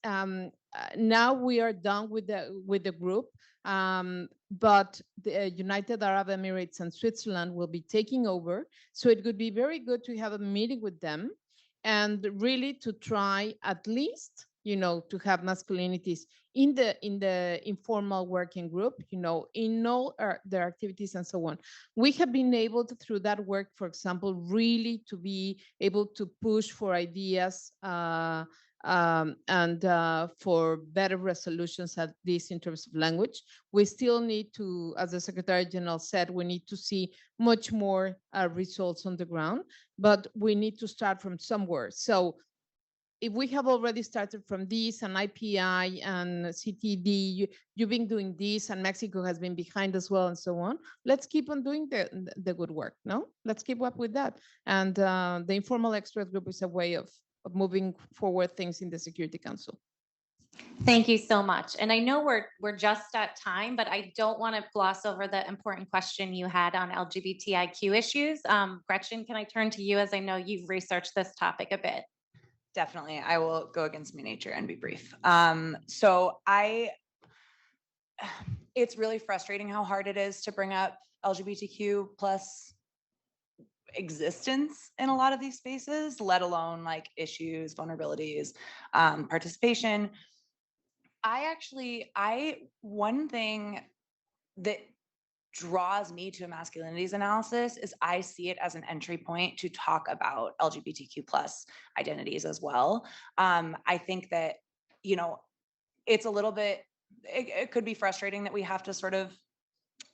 now we are done with the group, but the United Arab Emirates and Switzerland will be taking over. So it would be very good to have a meeting with them and really to try at least, to have masculinities in the informal working group, in all their activities and so on. We have been able to, through that work, for example, really to be able to push for ideas and for better resolutions at this in terms of language. We still need to, as the Secretary General said, we need to see much more results on the ground, but we need to start from somewhere. So if we have already started from this and IPI and CTD, you've been doing this and Mexico has been behind as well and so on, let's keep on doing the good work, no? Let's keep up with that. And the informal expert group is a way of moving forward things in the Security Council. Thank you so much. And I know we're just at time, but I don't want to gloss over the important question you had on LGBTIQ issues. Gretchen, can I turn to you, as I know you've researched this topic a bit? Definitely. I will go against my nature and be brief. It's really frustrating how hard it is to bring up LGBTQ plus existence in a lot of these spaces, let alone like issues, vulnerabilities, participation. One thing that draws me to a masculinities analysis is I see it as an entry point to talk about LGBTQ plus identities as well. I think that, it's a little bit it could be frustrating that we have to sort of,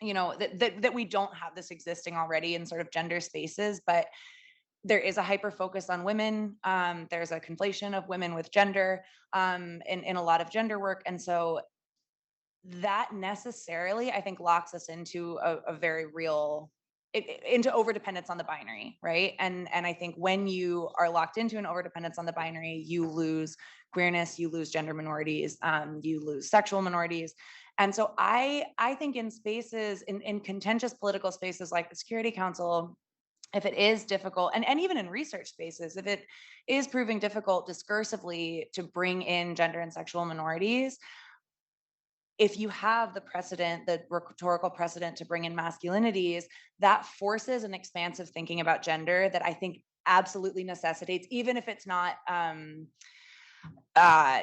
you know, that we don't have this existing already in sort of gender spaces, but there is a hyper focus on women. There's a conflation of women with gender in a lot of gender work. And so that necessarily, I think, locks us into a very real, into overdependence on the binary, right? And I think when you are locked into an overdependence on the binary, you lose queerness, you lose gender minorities, you lose sexual minorities. And so I think in spaces, in contentious political spaces like the Security Council, if it is difficult, and even in research spaces, if it is proving difficult discursively to bring in gender and sexual minorities, if you have the precedent, the rhetorical precedent to bring in masculinities, that forces an expansive thinking about gender that I think absolutely necessitates, even if it's not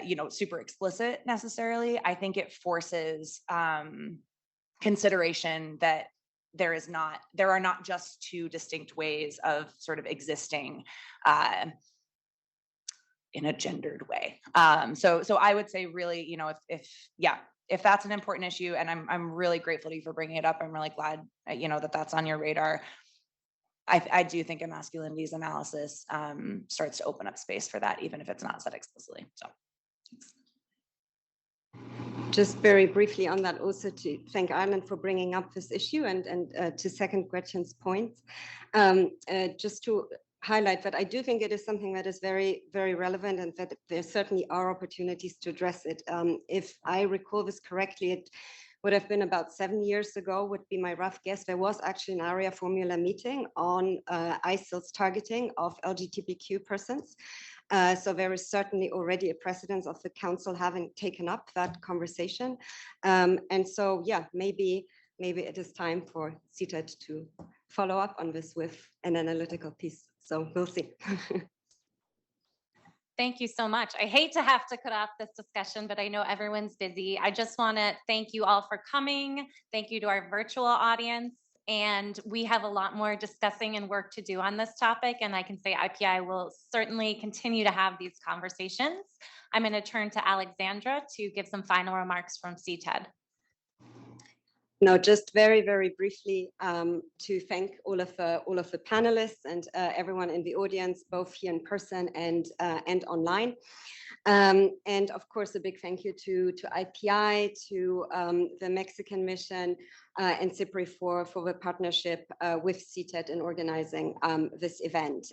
you know, super explicit necessarily, I think it forces consideration that there are not just two distinct ways of sort of existing in a gendered way. So I would say really, you know, if that's an important issue, and I'm really grateful to you for bringing it up. I'm really glad, you know, that that's on your radar. I do think a masculinities analysis starts to open up space for that, even if it's not said explicitly. So thanks. Just very briefly on that, also to thank Ireland for bringing up this issue and to second Gretchen's points. Just to highlight that I do think it is something that is very, very relevant, and that there certainly are opportunities to address it. If I recall this correctly, it would have been about 7 years ago, would be my rough guess. There was actually an area formula meeting on ISIL's targeting of LGBTQ persons. So there is certainly already a precedence of the council having taken up that conversation. And so, yeah, maybe it is time for CTED to follow up on this with an analytical piece. So we'll see. Thank you so much. I hate to have to cut off this discussion, but I know everyone's busy. I just want to thank you all for coming. Thank you to our virtual audience. And we have a lot more discussing and work to do on this topic. And I can say IPI will certainly continue to have these conversations. I'm going to turn to Alexandra to give some final remarks from CTED. No, just very, very briefly to thank all of the panelists and everyone in the audience, both here in person and online. And of course, a big thank you to IPI, to the Mexican mission and SIPRI for the partnership with CTED in organizing this event.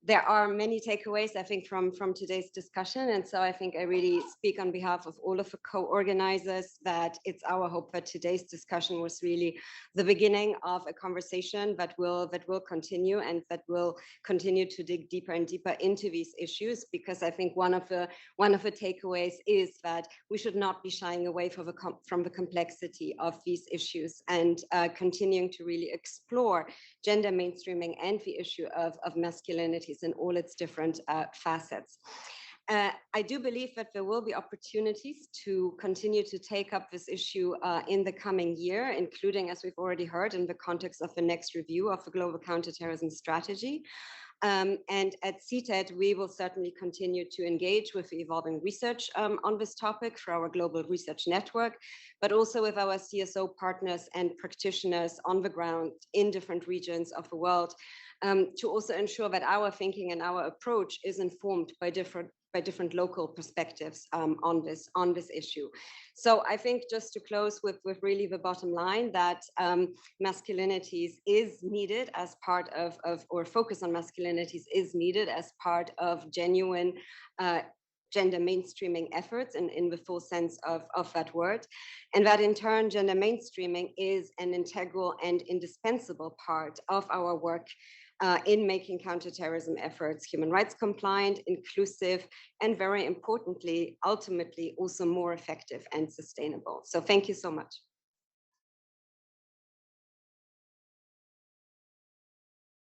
There are many takeaways, I think, from today's discussion. And so I think I really speak on behalf of all of the co-organizers that it's our hope that today's discussion was really the beginning of a conversation that will continue, and that will continue to dig deeper and deeper into these issues, because I think one of the takeaways is that we should not be shying away from the complexity of these issues, and continuing to really explore gender mainstreaming and the issue of masculinity in all its different facets. I do believe that there will be opportunities to continue to take up this issue in the coming year, including, as we've already heard, in the context of the next review of the Global Counterterrorism Strategy. And at CTED, we will certainly continue to engage with the evolving research on this topic through our global research network, but also with our CSO partners and practitioners on the ground in different regions of the world, to also ensure that our thinking and our approach is informed by different local perspectives on this issue. So I think, just to close with really the bottom line, that masculinities is needed as part of or focus on masculinities is needed as part of genuine gender mainstreaming efforts in the full sense of that word. And that in turn, gender mainstreaming is an integral and indispensable part of our work in making counterterrorism efforts human rights compliant, inclusive, and very importantly, ultimately also more effective and sustainable. So thank you so much.